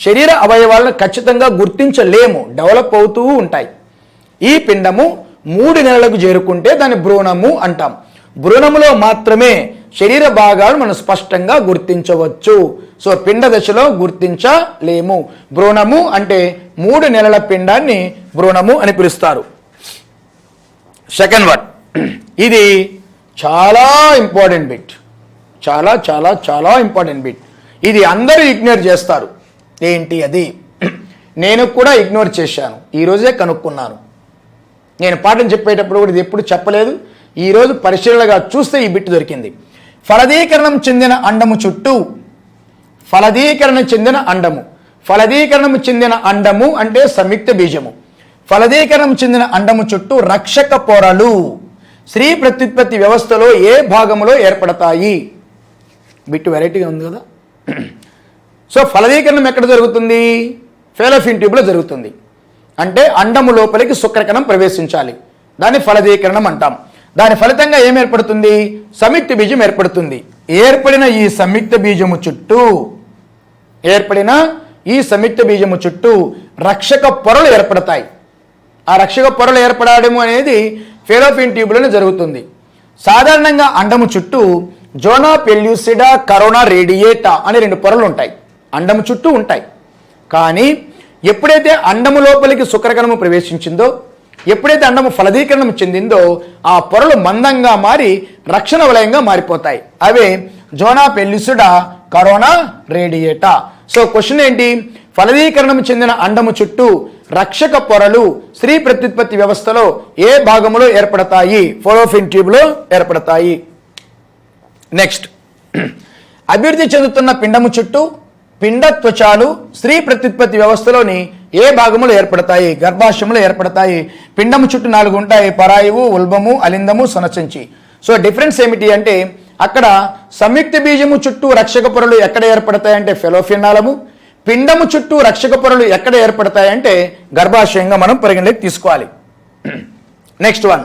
శరీర అవయవాలను ఖచ్చితంగా గుర్తించలేము, డెవలప్ అవుతూ ఉంటాయి. ఈ పిండము 3 నెలలకు చేరుకుంటే దాన్ని భ్రూణము అంటాం. భ్రూణములో మాత్రమే శరీర భాగాలు మనం స్పష్టంగా గుర్తించవచ్చు. సో పిండ దశలో గుర్తించలేము. భ్రూణము అంటే 3 నెలల పిండాన్ని భ్రూణము అని పిలుస్తారు. సెకండ్ వన్, ఇది చాలా ఇంపార్టెంట్ బిట్. చాలా ఇంపార్టెంట్ బిట్. ఇది అందరూ ఇగ్నోర్ చేస్తారు. ఏంటి అది? నేను కూడా ఇగ్నోర్ చేశాను, ఈరోజే కనుక్కున్నాను. నేను పాఠం చెప్పేటప్పుడు కూడా ఇది ఎప్పుడు చెప్పలేదు. ఈరోజు పరిశీలనగా చూస్తే ఈ బిట్ దొరికింది. ఫలదీకరణం చెందిన అండము చుట్టూ ఫలదీకరణం చెందిన అండము అంటే సంయుక్త బీజము. ఫలదీకరణం చెందిన అండము చుట్టూ రక్షక పొరలు స్త్రీ ప్రత్యుత్పత్తి వ్యవస్థలో ఏ భాగంలో ఏర్పడతాయి? బిట్టు వెరైటీగా ఉంది కదా. సో ఫలదీకరణం ఎక్కడ జరుగుతుంది? ఫెలోపియన్ ట్యూబ్లో జరుగుతుంది. అంటే అండము లోపలికి శుక్రకణం ప్రవేశించాలి, దాన్ని ఫలదీకరణం అంటాం. దాని ఫలితంగా ఏం ఏర్పడుతుంది? సంయుక్త బీజం ఏర్పడుతుంది. ఏర్పడిన ఈ సంయుక్త బీజము చుట్టూ రక్షక పొరలు ఏర్పడతాయి. ఆ రక్షక పొరలు ఏర్పడము అనేది ఫెలోపియన్ ట్యూబ్లోనే జరుగుతుంది. సాధారణంగా అండము చుట్టూ జోనా పెల్యూసిడా కరోనా రేడియేటా అనే 2 పొరలు ఉంటాయి. అండము చుట్టూ ఉంటాయి. కానీ ఎప్పుడైతే అండము లోపలికి శుక్రకణము ప్రవేశించిందో, ఎప్పుడైతే అండము ఫలదీకరణం చెందిందో, ఆ పొరలు మందంగా మారి రక్షణ వలయంగా మారిపోతాయి. అవే zona pellucida corona radiata. So question ఏంటి? ఫలదీకరణం చెందిన అండము చుట్టూ రక్షక పొరలు స్త్రీ ప్రత్యుత్పత్తి వ్యవస్థలో ఏ భాగములో ఏర్పడతాయి? ఫెలోపియన్ ట్యూబ్లో ఏర్పడతాయి. నెక్స్ట్, అభివృద్ధి చెందుతున్న పిండము చుట్టూ పిండ త్వచాలు స్త్రీ ప్రత్యుత్పత్తి వ్యవస్థలోని ఏ భాగములో ఏర్పడతాయి? గర్భాశయంలో ఏర్పడతాయి. పిండము చుట్టూ 4 ఉంటాయి: పరాయువు, ఉల్బము, అలిందము, సొనచంచి. సో డిఫరెన్స్ ఏమిటి అంటే, అక్కడ సంయుక్త బీజము చుట్టూ రక్షక పొరలు ఎక్కడ ఏర్పడతాయంటే ఫెలోపియన్ నాళము. పిండము చుట్టూ రక్షక పొరలు ఎక్కడ ఏర్పడతాయంటే గర్భాశయంగా మనం పరిగణలోకి తీసుకోవాలి. నెక్స్ట్ వన్,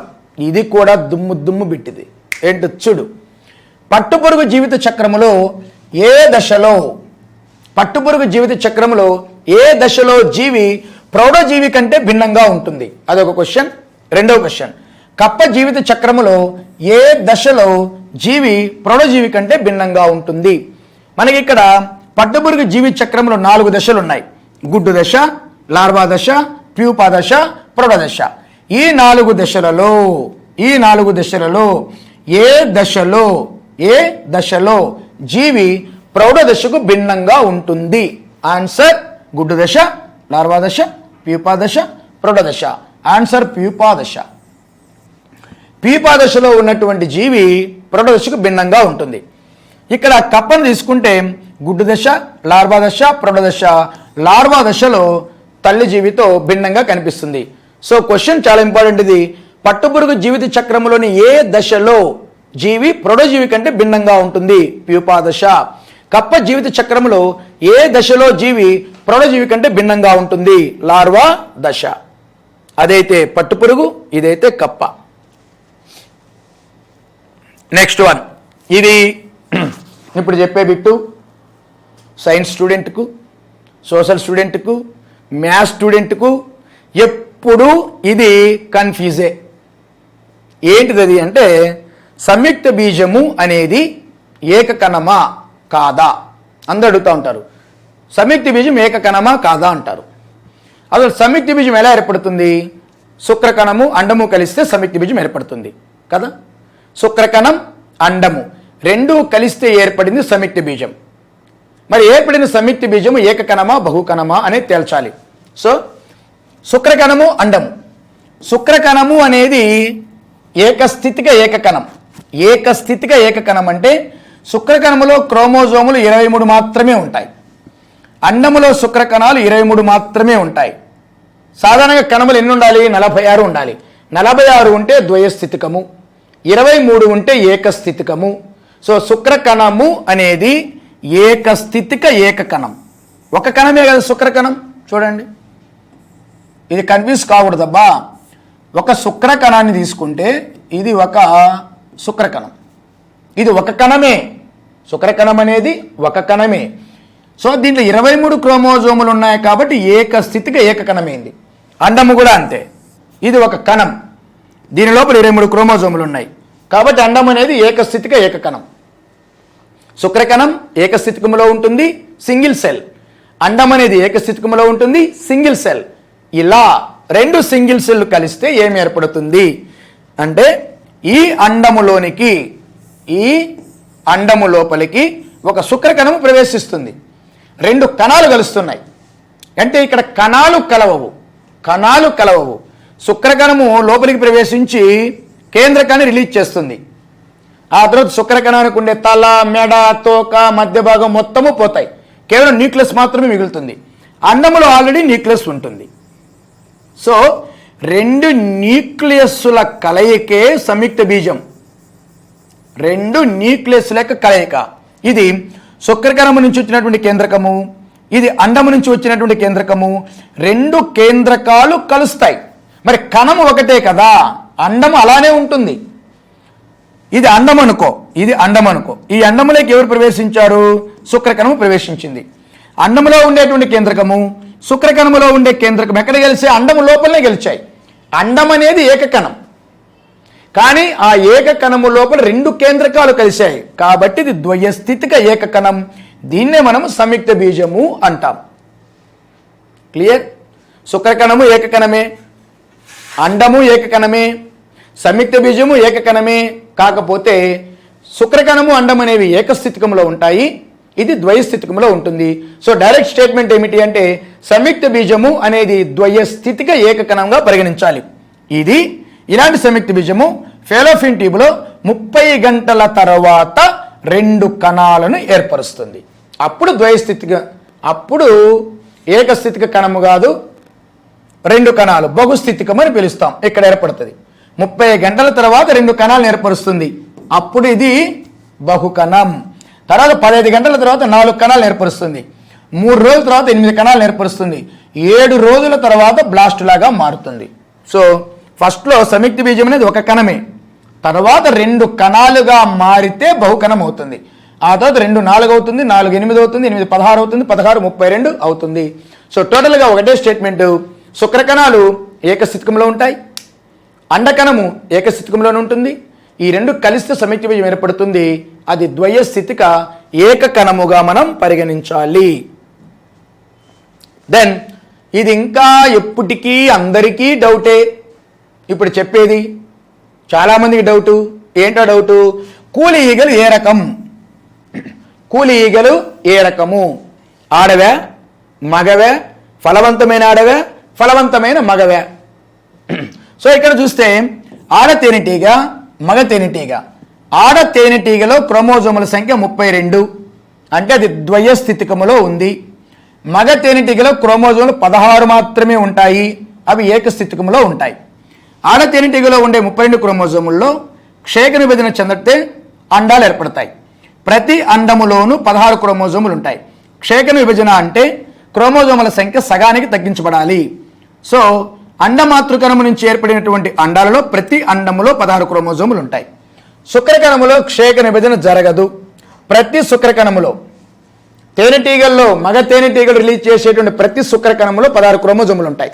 ఇది కూడా దుమ్ము బిట్టిది. ఏంటో చూడు. పట్టుపురుగు జీవిత చక్రములో ఏ దశలో జీవి ప్రౌఢజీవి కంటే భిన్నంగా ఉంటుంది? అదొక క్వశ్చన్. రెండవ క్వశ్చన్, కప్ప జీవిత చక్రములో ఏ దశలో జీవి ప్రౌఢజీవి కంటే భిన్నంగా ఉంటుంది? మనకి ఇక్కడ పట్టుపురుగు జీవిత చక్రంలో 4 దశలు ఉన్నాయి: గుడ్డు దశ, లార్వా దశ, ప్యూపా దశ, ప్రౌఢ దశ. ఈ 4 దశలలో ఏ దశలో జీవి ప్రౌఢ దశకు భిన్నంగా ఉంటుంది? ఆన్సర్ గుడ్డు దశ, లార్వా దశ, ప్యూపా దశ, ప్రౌఢ దశ. ఆన్సర్ ప్యూపా దశ. ప్యూపా దశలో ఉన్నటువంటి జీవి ప్రౌఢ దశకు భిన్నంగా ఉంటుంది. ఇక్కడ కప్పను తీసుకుంటే గుడ్డు దశ, లార్వా దశ, ప్రౌఢ దశ. లార్వా దశలో తల్లి జీవితో భిన్నంగా కనిపిస్తుంది. సో క్వశ్చన్ చాలా ఇంపార్టెంట్. ఇది పట్టుపురుగు జీవిత చక్రంలోని ఏ దశలో జీవి ప్రౌఢజీవి కంటే భిన్నంగా ఉంటుంది? ప్యూపా దశ. కప్ప జీవిత చక్రంలో ఏ దశలో జీవి ప్రౌఢజీవి కంటే భిన్నంగా ఉంటుంది? లార్వా దశ. అదైతే పట్టుపురుగు, ఇదైతే కప్ప. నెక్స్ట్ వన్, ఇది ఇప్పుడు చెప్పే బిట్టు సైన్స్ స్టూడెంట్కు, సోషల్ స్టూడెంట్కు, మ్యాథ్స్ స్టూడెంట్కు ఎప్పుడు ఇది కన్ఫ్యూజే. ఏంటిది అది అంటే, సంయుక్త బీజము అనేది ఏకకణమా కాదా అందరూ అడుగుతూ ఉంటారు. సంయుక్త బీజం ఏకకణమా కాదా అంటారు. అసలు సంయుక్త బీజం ఎలా ఏర్పడుతుంది? శుక్రకణము అండము కలిస్తే సంయుక్త బీజం ఏర్పడుతుంది కదా. శుక్రకణం అండము రెండూ కలిస్తే ఏర్పడింది సంయుక్త బీజం. మరి ఏర్పడిన సంయుక్త బీజము ఏకకణమా బహుకణమా అనేది తేల్చాలి. సో శుక్రకణము అండము. శుక్రకణము అనేది ఏకస్థితిక ఏకకణం. ఏకస్థితిక ఏకకణం అంటే శుక్రకణములో క్రోమోజోములు 23 మాత్రమే ఉంటాయి. అండములో శుక్రకణాలు 23 మాత్రమే ఉంటాయి. సాధారణంగా కణములు ఎన్ని ఉండాలి? 46 ఉండాలి. 46 ఉంటే ద్వయస్థితికము, 23 ఉంటే ఏకస్థితికము. సో శుక్రకణము అనేది ఏకస్థితిక ఏకకణం. ఒక కణమే కదా శుక్రకణం. చూడండి, ఇది కన్ఫ్యూజ్ కాకూడదబ్బా. ఒక శుక్రకణాన్ని తీసుకుంటే ఇది ఒక శుక్రకణం, ఇది ఒక కణమే. శుక్రకణం అనేది ఒక కణమే. సో దీంట్లో 23 క్రోమోజోములు ఉన్నాయి కాబట్టి ఏకస్థితిక ఏకకణమైంది. అండము కూడా అంతే, ఇది ఒక కణం, దీని లోపల 23 క్రోమోజోములు ఉన్నాయి కాబట్టి అండం అనేది ఏకస్థితిక ఏకకణం. శుక్రకణం ఏకస్థితికములో ఉంటుంది, సింగిల్ సెల్. అండం అనేది ఏకస్థితికములో ఉంటుంది, సింగిల్ సెల్. ఇలా రెండు సింగిల్ సెల్ కలిస్తే ఏమి ఏర్పడుతుంది అంటే, ఈ అండములోనికి, ఈ అండము లోపలికి ఒక శుక్రకణము ప్రవేశిస్తుంది. రెండు కణాలు కలుస్తున్నాయి అంటే ఇక్కడ కణాలు కలవవు. శుక్రకణము లోపలికి ప్రవేశించి కేంద్రకాన్ని రిలీజ్ చేస్తుంది. ఆ తర్వాత శుక్రకణానికి ఉండే తల, మెడ, తోక, మధ్య భాగం మొత్తము పోతాయి. కేవలం న్యూక్లియస్ మాత్రమే మిగులుతుంది. అండములో ఆల్రెడీ న్యూక్లియస్ ఉంటుంది. సో రెండు న్యూక్లియస్ల కలయికే సంయుక్త బీజం. రెండు న్యూక్లియస్ల యొక్క కలయిక. ఇది శుక్రకణము నుంచి వచ్చినటువంటి కేంద్రకము, ఇది అండము నుంచి వచ్చినటువంటి కేంద్రకము. రెండు కేంద్రకాలు కలుస్తాయి. మరి కణము ఒకటే కదా, అండము అలానే ఉంటుంది. ఇది అండం అనుకో, ఇది అండం అనుకో. ఈ అండములోకి ఎవరు ప్రవేశించారు? శుక్రకణము ప్రవేశించింది. అండములో ఉండేటువంటి కేంద్రకము, శుక్రకణములో ఉండే కేంద్రకం ఎక్కడ గెలిచే? అండము లోపలనే గెలిచాయి. అండం అనేది ఏకకణం, కానీ ఆ ఏకకణము లోపల రెండు కేంద్రకాలు కలిశాయి కాబట్టి ఇది ద్వయస్థితిక ఏకకణం. దీన్నే మనం సంయుక్త బీజము అంటాం. క్లియర్? శుక్రకణము ఏకకణమే, అండము ఏకకణమే, సంయుక్త బీజము ఏకకణమే. కాకపోతే శుక్రకణము అండం అనేవి ఏకస్థితికంలో ఉంటాయి, ఇది ద్వయస్థితికంలో ఉంటుంది. సో డైరెక్ట్ స్టేట్మెంట్ ఏమిటి అంటే, సంయుక్త బీజము అనేది ద్వయస్థితిక ఏకకణంగా పరిగణించాలి. ఇది ఇలాంటి సంయుక్త బీజము ఫెలోపియన్ ట్యూబ్లో 30 గంటల తర్వాత రెండు కణాలను ఏర్పరుస్తుంది. అప్పుడు ద్వయస్థితిక, అప్పుడు ఏకస్థితిక కణము కాదు, రెండు కణాలు బహుస్థితికం అని పిలుస్తాం. ఇక్కడ ఏర్పడుతుంది. 30 గంటల తర్వాత రెండు కణాలను ఏర్పరుస్తుంది. అప్పుడు ఇది బహుకణం. తర్వాత 15 గంటల తర్వాత 4 కణాలను ఏర్పరుస్తుంది. 3 రోజుల తర్వాత 8 కణాలను ఏర్పరుస్తుంది. 7 రోజుల తర్వాత బ్లాస్ట్ లాగా మారుతుంది. సో ఫస్ట్లో సంయుక్త బీజం అనేది ఒక కణమే, తర్వాత రెండు కణాలుగా మారితే బహుకణం అవుతుంది. ఆ తర్వాత 2 4 అవుతుంది, 4 8 అవుతుంది, 8 16 అవుతుంది, 16 32 అవుతుంది. సో టోటల్గా ఒకటే స్టేట్మెంట్, శుక్రకణాలు ఏకస్థితికంలో ఉంటాయి, అండకణము ఏకస్థితికంలోనే ఉంటుంది. ఈ రెండు కలిస్తే సంయుక్త బీజం ఏర్పడుతుంది. అది ద్వయస్థితిక ఏకకణముగా మనం పరిగణించాలి. దెన్ ఇది ఇంకా ఎప్పటికీ అందరికీ డౌటే. ఇప్పుడు చెప్పేది చాలామందికి డౌటు. ఏంటో డౌటు? కూలి ఈగలు ఏ రకం? కూలి ఈగలు ఏ రకము? ఆడవే, మగవే, ఫలవంతమైన ఆడవే, ఫలవంతమైన మగవే? సో ఇక్కడ చూస్తే ఆడ తేనెటీగ, మగ తేనెటీగ. ఆడ తేనెటీగలో క్రోమోజోముల సంఖ్య 32, అంటే అది ద్వయస్థితికములో ఉంది. మగ తేనెటీగలో క్రోమోజోములు 16 మాత్రమే ఉంటాయి, అవి ఏకస్థితికములో ఉంటాయి. ఆడ తేనెటీగలో ఉండే 32 క్రోమోజోముల్లో క్షేక విభజన చెందితే అండాలు ఏర్పడతాయి. ప్రతి అండములోనూ 16 క్రోమోజోములు ఉంటాయి. క్షేకణ విభజన అంటే క్రోమోజోముల సంఖ్య సగానికి తగ్గించబడాలి. సో అండమాతృకణము నుంచి ఏర్పడినటువంటి అండాలలో ప్రతి అండములో 16 క్రోమోజోములు ఉంటాయి. శుక్రకణములో క్షేకణ విభజన జరగదు. ప్రతి శుక్రకణములో తేనెటీగల్లో మగ తేనెటీగలు రిలీజ్ చేసేటువంటి ప్రతి శుక్రకణములో 16 క్రోమోజోములు ఉంటాయి.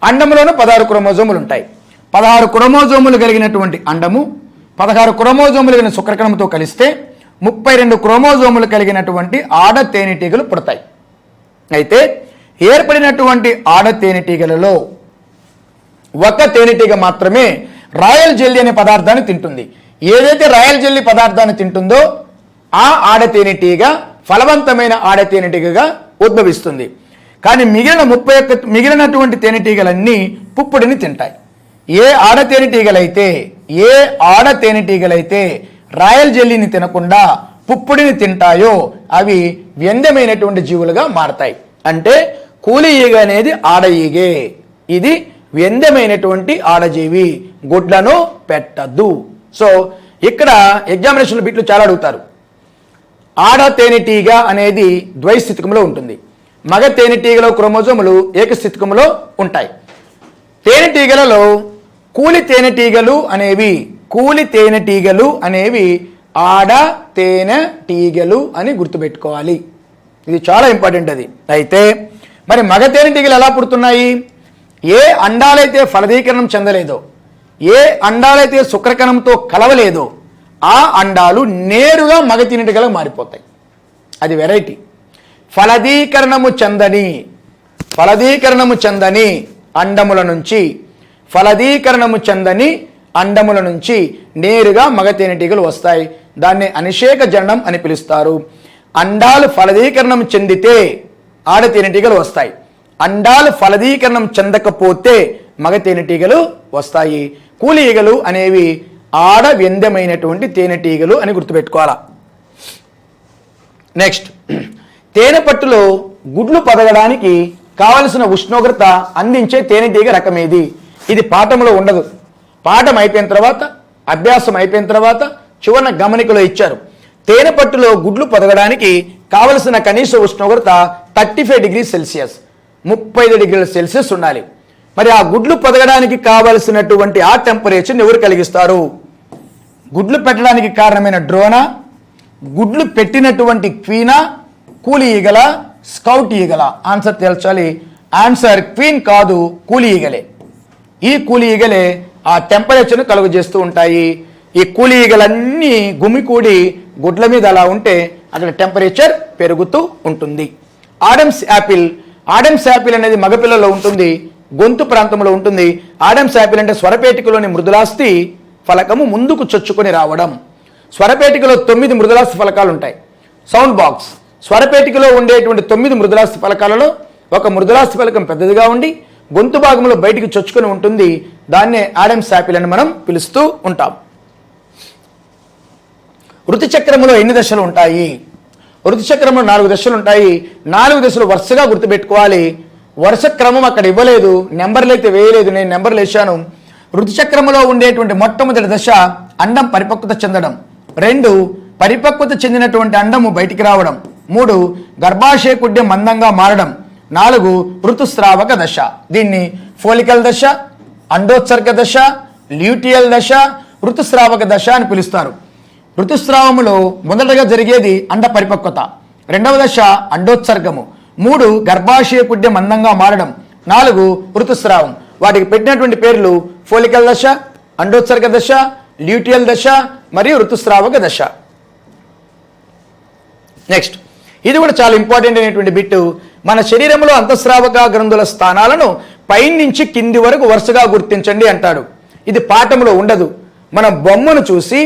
అండములోనూ 16 క్రోమోజోములు ఉంటాయి. 16 క్రోమోజోములు కలిగినటువంటి అండము 16 క్రోమోజోములు కలిగిన శుక్రకణముతో కలిస్తే 32 క్రోమోజోములు కలిగినటువంటి ఆడ తేనెటీగలు పుడతాయి. అయితే ఏర్పడినటువంటి ఆడ తేనెటీగలలో ఒక తేనెటీగ మాత్రమే రాయల్ జెల్లీ అనే పదార్థాన్ని తింటుంది. ఏదైతే రాయల్ జెల్లీ పదార్థాన్ని తింటుందో ఆ ఆడ తేనెటీగ ఫలవంతమైన ఆడ తేనెటీగగా ఉద్భవిస్తుంది. కానీ మిగిలినటువంటి తేనెటీగలన్నీ పుప్పొడిని తింటాయి. ఏ ఆడ తేనెటీగలైతే రాయల్ జెల్లీని తినకుండా పుప్పొడిని తింటాయో అవి వ్యంగ్యమైనటువంటి జీవులుగా మారతాయి. అంటే కూలి ఈగ అనేది ఆడ ఈగే. ఇది వ్యంగ్యమైనటువంటి ఆడజీవి, గుడ్లను పెట్టద్దు. సో ఇక్కడ ఎగ్జామినేషన్ బిట్లు చాలా అడుగుతారు. ఆడ తేనెటీగ అనేది ద్వైస్థితికంలో ఉంటుంది. మగ తేనెటీగలో క్రోమోజోములు ఏకస్థితికంలో ఉంటాయి. తేనెటీగలలో కూలి తేనెటీగలు అనేవి ఆడ తేనెటీగలు అని గుర్తుపెట్టుకోవాలి. ఇది చాలా ఇంపార్టెంట్. అది అయితే మరి మగ తేనెటీగలు ఎలా పుడుతున్నాయి? ఏ అండాలైతే ఫలదీకరణం చెందలేదో, ఏ అండాలైతే శుక్రకణంతో కలవలేదో ఆ అండాలు నేరుగా మగ తేనెటీగలుగా మారిపోతాయి. అది వెరైటీ. ఫలదీకరణము చెందని అండముల నుంచి నేరుగా మగ తేనెటీగలు వస్తాయి. దాన్ని అనిషేక జననం అని పిలుస్తారు. అండాలు ఫలదీకరణం చెందితే ఆడ తేనెటీగలు వస్తాయి. అండాలు ఫలదీకరణం చెందకపోతే మగ తేనెటీగలు వస్తాయి. కూలి ఈగలు అనేవి ఆడ వ్యంగ్యమైనటువంటి తేనెటీగలు అని గుర్తుపెట్టుకోవాలా. నెక్స్ట్, తేనె పట్టులో గుడ్లు పొదగడానికి కావలసిన ఉష్ణోగ్రత అందించే తేనెటీగ రకమేది? ఇది పాఠంలో ఉండదు. పాఠం అయిపోయిన తర్వాత, అభ్యాసం అయిపోయిన తర్వాత చివరిన గమనికలో ఇచ్చారు. తేనె పట్టులో గుడ్లు పొదగడానికి కావలసిన కనీస ఉష్ణోగ్రత 35 డిగ్రీ సెల్సియస్, 35 డిగ్రీల సెల్సియస్ ఉండాలి. మరి ఆ గుడ్లు పొదగడానికి కావలసినటువంటి ఆ టెంపరేచర్ని ఎవరు కలిగిస్తారు? గుడ్లు పెట్టడానికి కారణమైన డ్రోనా, గుడ్లు పెట్టినటువంటి క్వీనా, కూలి ఈగల, స్కౌట్ ఈగల? ఆన్సర్ తేల్చాలి. ఆన్సర్ క్వీన్ కాదు, కూలి ఈగలే. ఈ కూలి ఈగలే ఆ టెంపరేచర్ను కలుగజేస్తూ ఉంటాయి. ఈ కూలి ఈగలన్నీ గుమికూడి గుడ్ల మీద అలా ఉంటే అక్కడ టెంపరేచర్ పెరుగుతూ ఉంటుంది. ఆడమ్స్ యాపిల్ అనేది మగపిల్లలో ఉంటుంది, గొంతు ప్రాంతంలో ఉంటుంది. ఆడమ్స్ యాపిల్ అంటే స్వరపేటికలోని మృదులాస్థి ఫలకము ముందుకు చొచ్చుకొని రావడం. స్వరపేటికలో 9 మృదులాస్థి ఫలకాలు ఉంటాయి. సౌండ్ బాక్స్ స్వరపేటికలో ఉండేటువంటి 9 మృదులాస్థి ఫలకాలలో ఒక మృదులాస్థి ఫలకం పెద్దదిగా ఉండి గొంతు భాగంలో బయటికి చొచ్చుకొని ఉంటుంది. దాన్నే ఆడమ్స్ యాపిల్ అని మనం పిలుస్తూ ఉంటాం. ఋతుచక్రంలో ఎన్ని దశలు ఉంటాయి? ఋతుచక్రంలో 4 దశలు ఉంటాయి. 4 దశలు వరుసగా గుర్తుపెట్టుకోవాలి. వరుస క్రమం అక్కడ ఇవ్వలేదు, నెంబర్లు అయితే వేయలేదు, నేను నెంబర్లు వేశాను. ఋతుచక్రంలో ఉండేటువంటి మొట్టమొదటి దశ అండం పరిపక్వత చెందడం. 2 పరిపక్వత చెందినటువంటి అండము బయటికి రావడం. 3 గర్భాశయ కుడ్యం మందంగా మారడం. 4 ఋతుస్రావక దశ. దీన్ని ఫోలికల్ దశ, అండోత్సర్గ దశ, ల్యూటియల్ దశ, ఋతుస్రావక దశ అని పిలుస్తారు. ఋతుస్రావములో మొదటగా జరిగేది అండ పరిపక్వత, 2వ దశ అండోత్సర్గము, 3 గర్భాశయ కుడ్యం మందంగా మారడం, 4 ఋతుస్రావం. వాటికి పెట్టినటువంటి పేర్లు ఫోలికల్ దశ, అండోత్సర్గ దశ, ల్యూటియల్ దశ మరియు ఋతుస్రావక దశ. నెక్స్ట్, ఇది కూడా చాలా ఇంపార్టెంట్ అయినటువంటి బిట్టు. మన శరీరంలో అంతఃస్రావక గ్రంథుల స్థానాలను పైనుంచి కింది వరకు వరుసగా గుర్తించండి అంటాడు. ఇది పాఠంలో ఉండదు. మనం బొమ్మను చూసి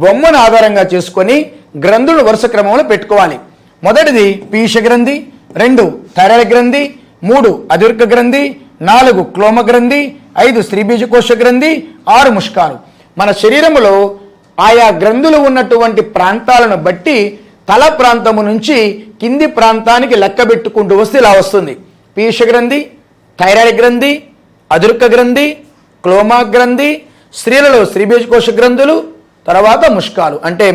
బొమ్మను ఆధారంగా చేసుకొని గ్రంథులు వరుస క్రమంలో పెట్టుకోవాలి. మొదటిది పీయూష గ్రంథి, 2 థైరాయిడ్ గ్రంథి, 3 అధిర్క గ్రంథి, 4 క్లోమ గ్రంథి, 5 స్త్రీబీజకోశ గ్రంథి, 6 ముష్కాలు. మన శరీరంలో ఆయా గ్రంథులు ఉన్నటువంటి ప్రాంతాలను బట్టి తల ప్రాంతము నుంచి కింది ప్రాంతానికి లెక్క పెట్టుకుంటూ వస్తే ఇలా వస్తుంది. పీయూష గ్రంథి, థైరాయిడ్ గ్రంథి, అధిర్క గ్రంథి, క్లోమా గ్రంథి, స్త్రీలలో స్త్రీబీజకోశ గ్రంథులు, తర్వాత ముష్కాలు. అంటే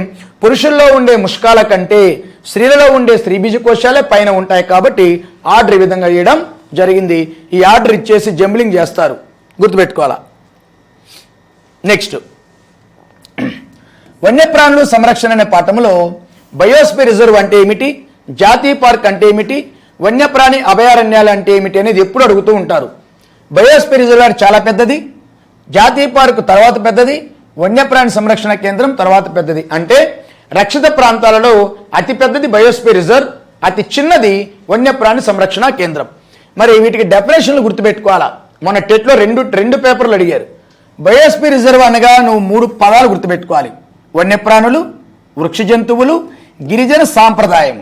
పురుషుల్లో ఉండే ముష్కాల కంటే స్త్రీలలో ఉండే స్త్రీ బీజకోశాలే పైన ఉంటాయి కాబట్టి ఆర్డర్ ఈ విధంగా ఇవ్వడం జరిగింది. ఈ ఆర్డర్ ఇచ్చేసి జంబ్లింగ్ చేస్తారు, గుర్తుపెట్టుకోవాలా. నెక్స్ట్, వన్యప్రాణులు సంరక్షణ అనే పాఠంలో బయోస్పియర్ రిజర్వ్ అంటే ఏమిటి, జాతీయ పార్క్ అంటే ఏమిటి, వన్యప్రాణి అభయారణ్యాలు అంటే ఏమిటి అనేది ఎప్పుడు అడుగుతూ ఉంటారు. బయోస్పియర్ రిజర్వ్ చాలా పెద్దది, జాతీయ పార్కు తర్వాత పెద్దది, వన్యప్రాణి సంరక్షణ కేంద్రం తర్వాత పెద్దది. అంటే రక్షిత ప్రాంతాలలో అతి పెద్దది బయోస్పియర్ రిజర్వ్, అతి చిన్నది వన్యప్రాణి సంరక్షణ కేంద్రం. మరి వీటికి డెఫినేషన్లు గుర్తుపెట్టుకోవాలా. మన టెట్లో రెండు పేపర్లు అడిగారు. బయోస్పియర్ రిజర్వ్ అనగా నువ్వు 3 పదాలు గుర్తుపెట్టుకోవాలి. వన్యప్రాణులు, వృక్ష జంతువులు, గిరిజన సాంప్రదాయం.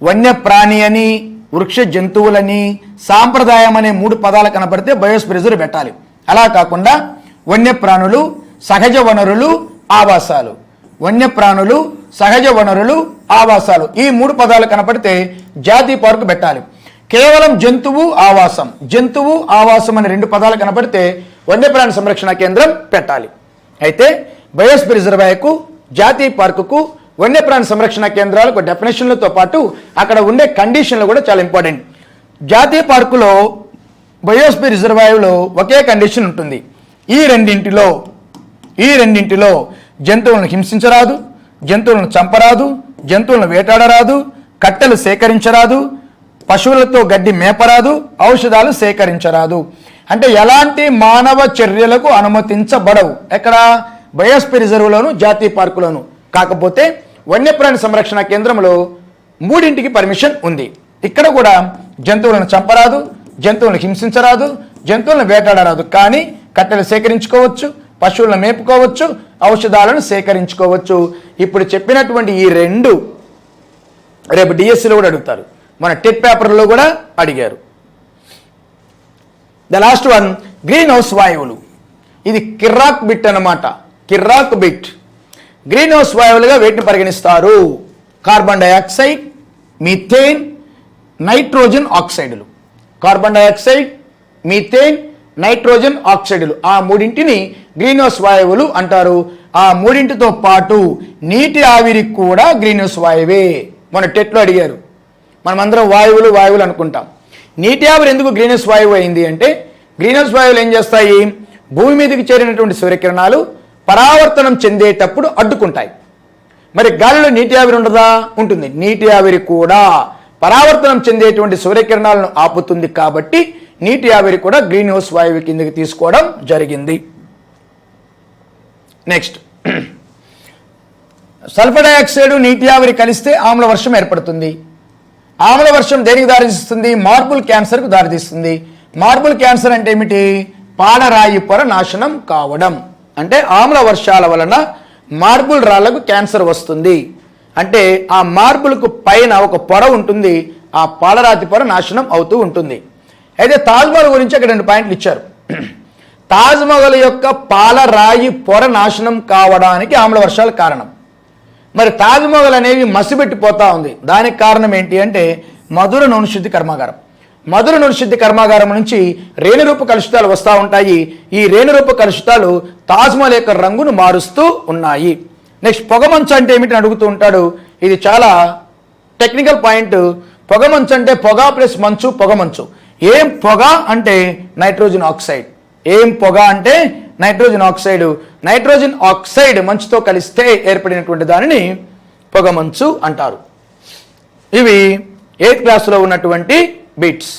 వన్యప్రాణి అని, వృక్ష జంతువులని, సాంప్రదాయం అనే 3 పదాలు కనపడితే బయోస్పియర్ రిజర్వ్ పెట్టాలి. అలా కాకుండా వన్యప్రాణులు, సహజ వనరులు, ఆవాసాలు, వన్యప్రాణులు, సహజ వనరులు, ఆవాసాలు, ఈ 3 పదాలు కనపడితే జాతీయ పార్కు పెట్టాలి. కేవలం జంతువు ఆవాసం, జంతువు ఆవాసం అనే 2 పదాలు కనపడితే వన్యప్రాణి సంరక్షణ కేంద్రం పెట్టాలి. అయితే బయోస్పియర్ రిజర్వాయర్కు, జాతీయ పార్కుకు, వన్యప్రాణి సంరక్షణ కేంద్రాలకు డెఫినేషన్లతో పాటు అక్కడ ఉండే కండిషన్లు కూడా చాలా ఇంపార్టెంట్. జాతీయ పార్కులో, బయోస్పియర్ రిజర్వాయర్లో ఒకే కండిషన్ ఉంటుంది. ఈ రెండింటిలో జంతువులను హింసించరాదు, జంతువులను చంపరాదు, జంతువులను వేటాడరాదు, కట్టెలు సేకరించరాదు, పశువులతో గడ్డి మేపరాదు, ఔషధాలు సేకరించరాదు. అంటే ఎలాంటి మానవ చర్యలకు అనుమతించబడవు. ఎక్కడ? బయోస్పియర్ రిజర్వ్లోను, జాతీయ పార్కులోను. కాకపోతే వన్యప్రాణి సంరక్షణ కేంద్రంలో 3ంటికి పర్మిషన్ ఉంది. ఇక్కడ కూడా జంతువులను చంపరాదు, జంతువులను హింసించరాదు, జంతువులను వేటాడరాదు, కానీ కట్టెలు సేకరించుకోవచ్చు, పశువులను మేపుకోవచ్చు, ఔషధాలను సేకరించుకోవచ్చు. ఇప్పుడు చెప్పినటువంటి ఈ 2 రేపు డిఎస్సిలో కూడా అడుగుతారు, మన టెట్ పేపర్లో కూడా అడిగారు. The last one, greenhouse వాయువులు. ఇది కిర్రాక్ బిట్ అన్నమాట, కిర్రాక్ బిట్. గ్రీన్ హౌస్ వాయువులుగా వీటిని పరిగణిస్తారు. కార్బన్ డైఆక్సైడ్, మీథేన్, నైట్రోజన్ ఆక్సైడులు. కార్బన్ డైఆక్సైడ్, మీథేన్, నైట్రోజన్ ఆక్సైడులు, ఆ 3ంటిని గ్రీన్ హౌస్ వాయువులు అంటారు. ఆ 3ంటితో పాటు నీటి ఆవిరి కూడా గ్రీన్ హౌస్ వాయువే. మన టెట్లో అడిగారు. మనమందరం వాయువులు అనుకుంటాం. నీటి ఆవిరి ఎందుకు గ్రీన్ హౌస్ వాయువు అయింది అంటే, గ్రీన్ హౌస్ వాయువులు ఏం చేస్తాయి, భూమి మీదకి చేరినటువంటి సూర్యకిరణాలు పరావర్తనం చెందేటప్పుడు అడ్డుకుంటాయి. మరి గాలిలో నీటి ఆవిరి ఉండదా? ఉంటుంది. నీటి ఆవిరి కూడా పరావర్తనం చెందేటువంటి సూర్యకిరణాలను ఆపుతుంది. కాబట్టి నీటి ఆవిరి కూడా గ్రీన్ హౌస్ వాయువు కిందకి తీసుకోవడం జరిగింది. నెక్స్ట్, సల్ఫర్ డైఆక్సైడ్, నీటి ఆవిరి కలిస్తే ఆమ్ల వర్షం ఏర్పడుతుంది. ఆమ్ల వర్షం దేనికి దారితీస్తుంది? మార్బుల్ క్యాన్సర్కు దారితీస్తుంది. మార్బుల్ క్యాన్సర్ అంటే ఏమిటి? పాలరాయి పొర నాశనం కావడం. అంటే ఆమ్ల వర్షాల వలన మార్బుల్ రాళ్లకు క్యాన్సర్ వస్తుంది. అంటే ఆ మార్బుల్కు పైన ఒక పొర ఉంటుంది, ఆ పాలరాతి పొర నాశనం అవుతూ ఉంటుంది. అయితే తాజ్మహల్ గురించి అక్కడ 2 పాయింట్లు ఇచ్చారు. తాజ్మహల్ యొక్క పాలరాయి పొర నాశనం కావడానికి ఆమ్ల వర్షాలు కారణం. మరి తాజ్మహల్ అనేవి మసిబెట్టిపోతా ఉంది. దానికి కారణం ఏంటి అంటే మధుర నూనె శుద్ధి కర్మాగారం. మధుర నూనె శుద్ధి కర్మాగారం నుంచి రేణురూప కలుషితాలు వస్తూ ఉంటాయి. ఈ రేణురూప కలుషితాలు తాజ్మహల్ యొక్క రంగును మారుస్తూ ఉన్నాయి. నెక్స్ట్, పొగమంచు అంటే ఏమిటని అడుగుతూ ఉంటాడు. ఇది చాలా టెక్నికల్ పాయింట్. పొగమంచు అంటే పొగ ప్లస్ మంచు, పొగమంచు. ఏం పొగ అంటే నైట్రోజన్ ఆక్సైడ్. ఏం పొగ అంటే నైట్రోజన్ ఆక్సైడ్. నైట్రోజన్ ఆక్సైడ్ మంచుతో కలిస్తే ఏర్పడినటువంటి దానిని పొగమంచు అంటారు. ఇవి 8th క్లాసులో ఉన్నటువంటి బిట్స్.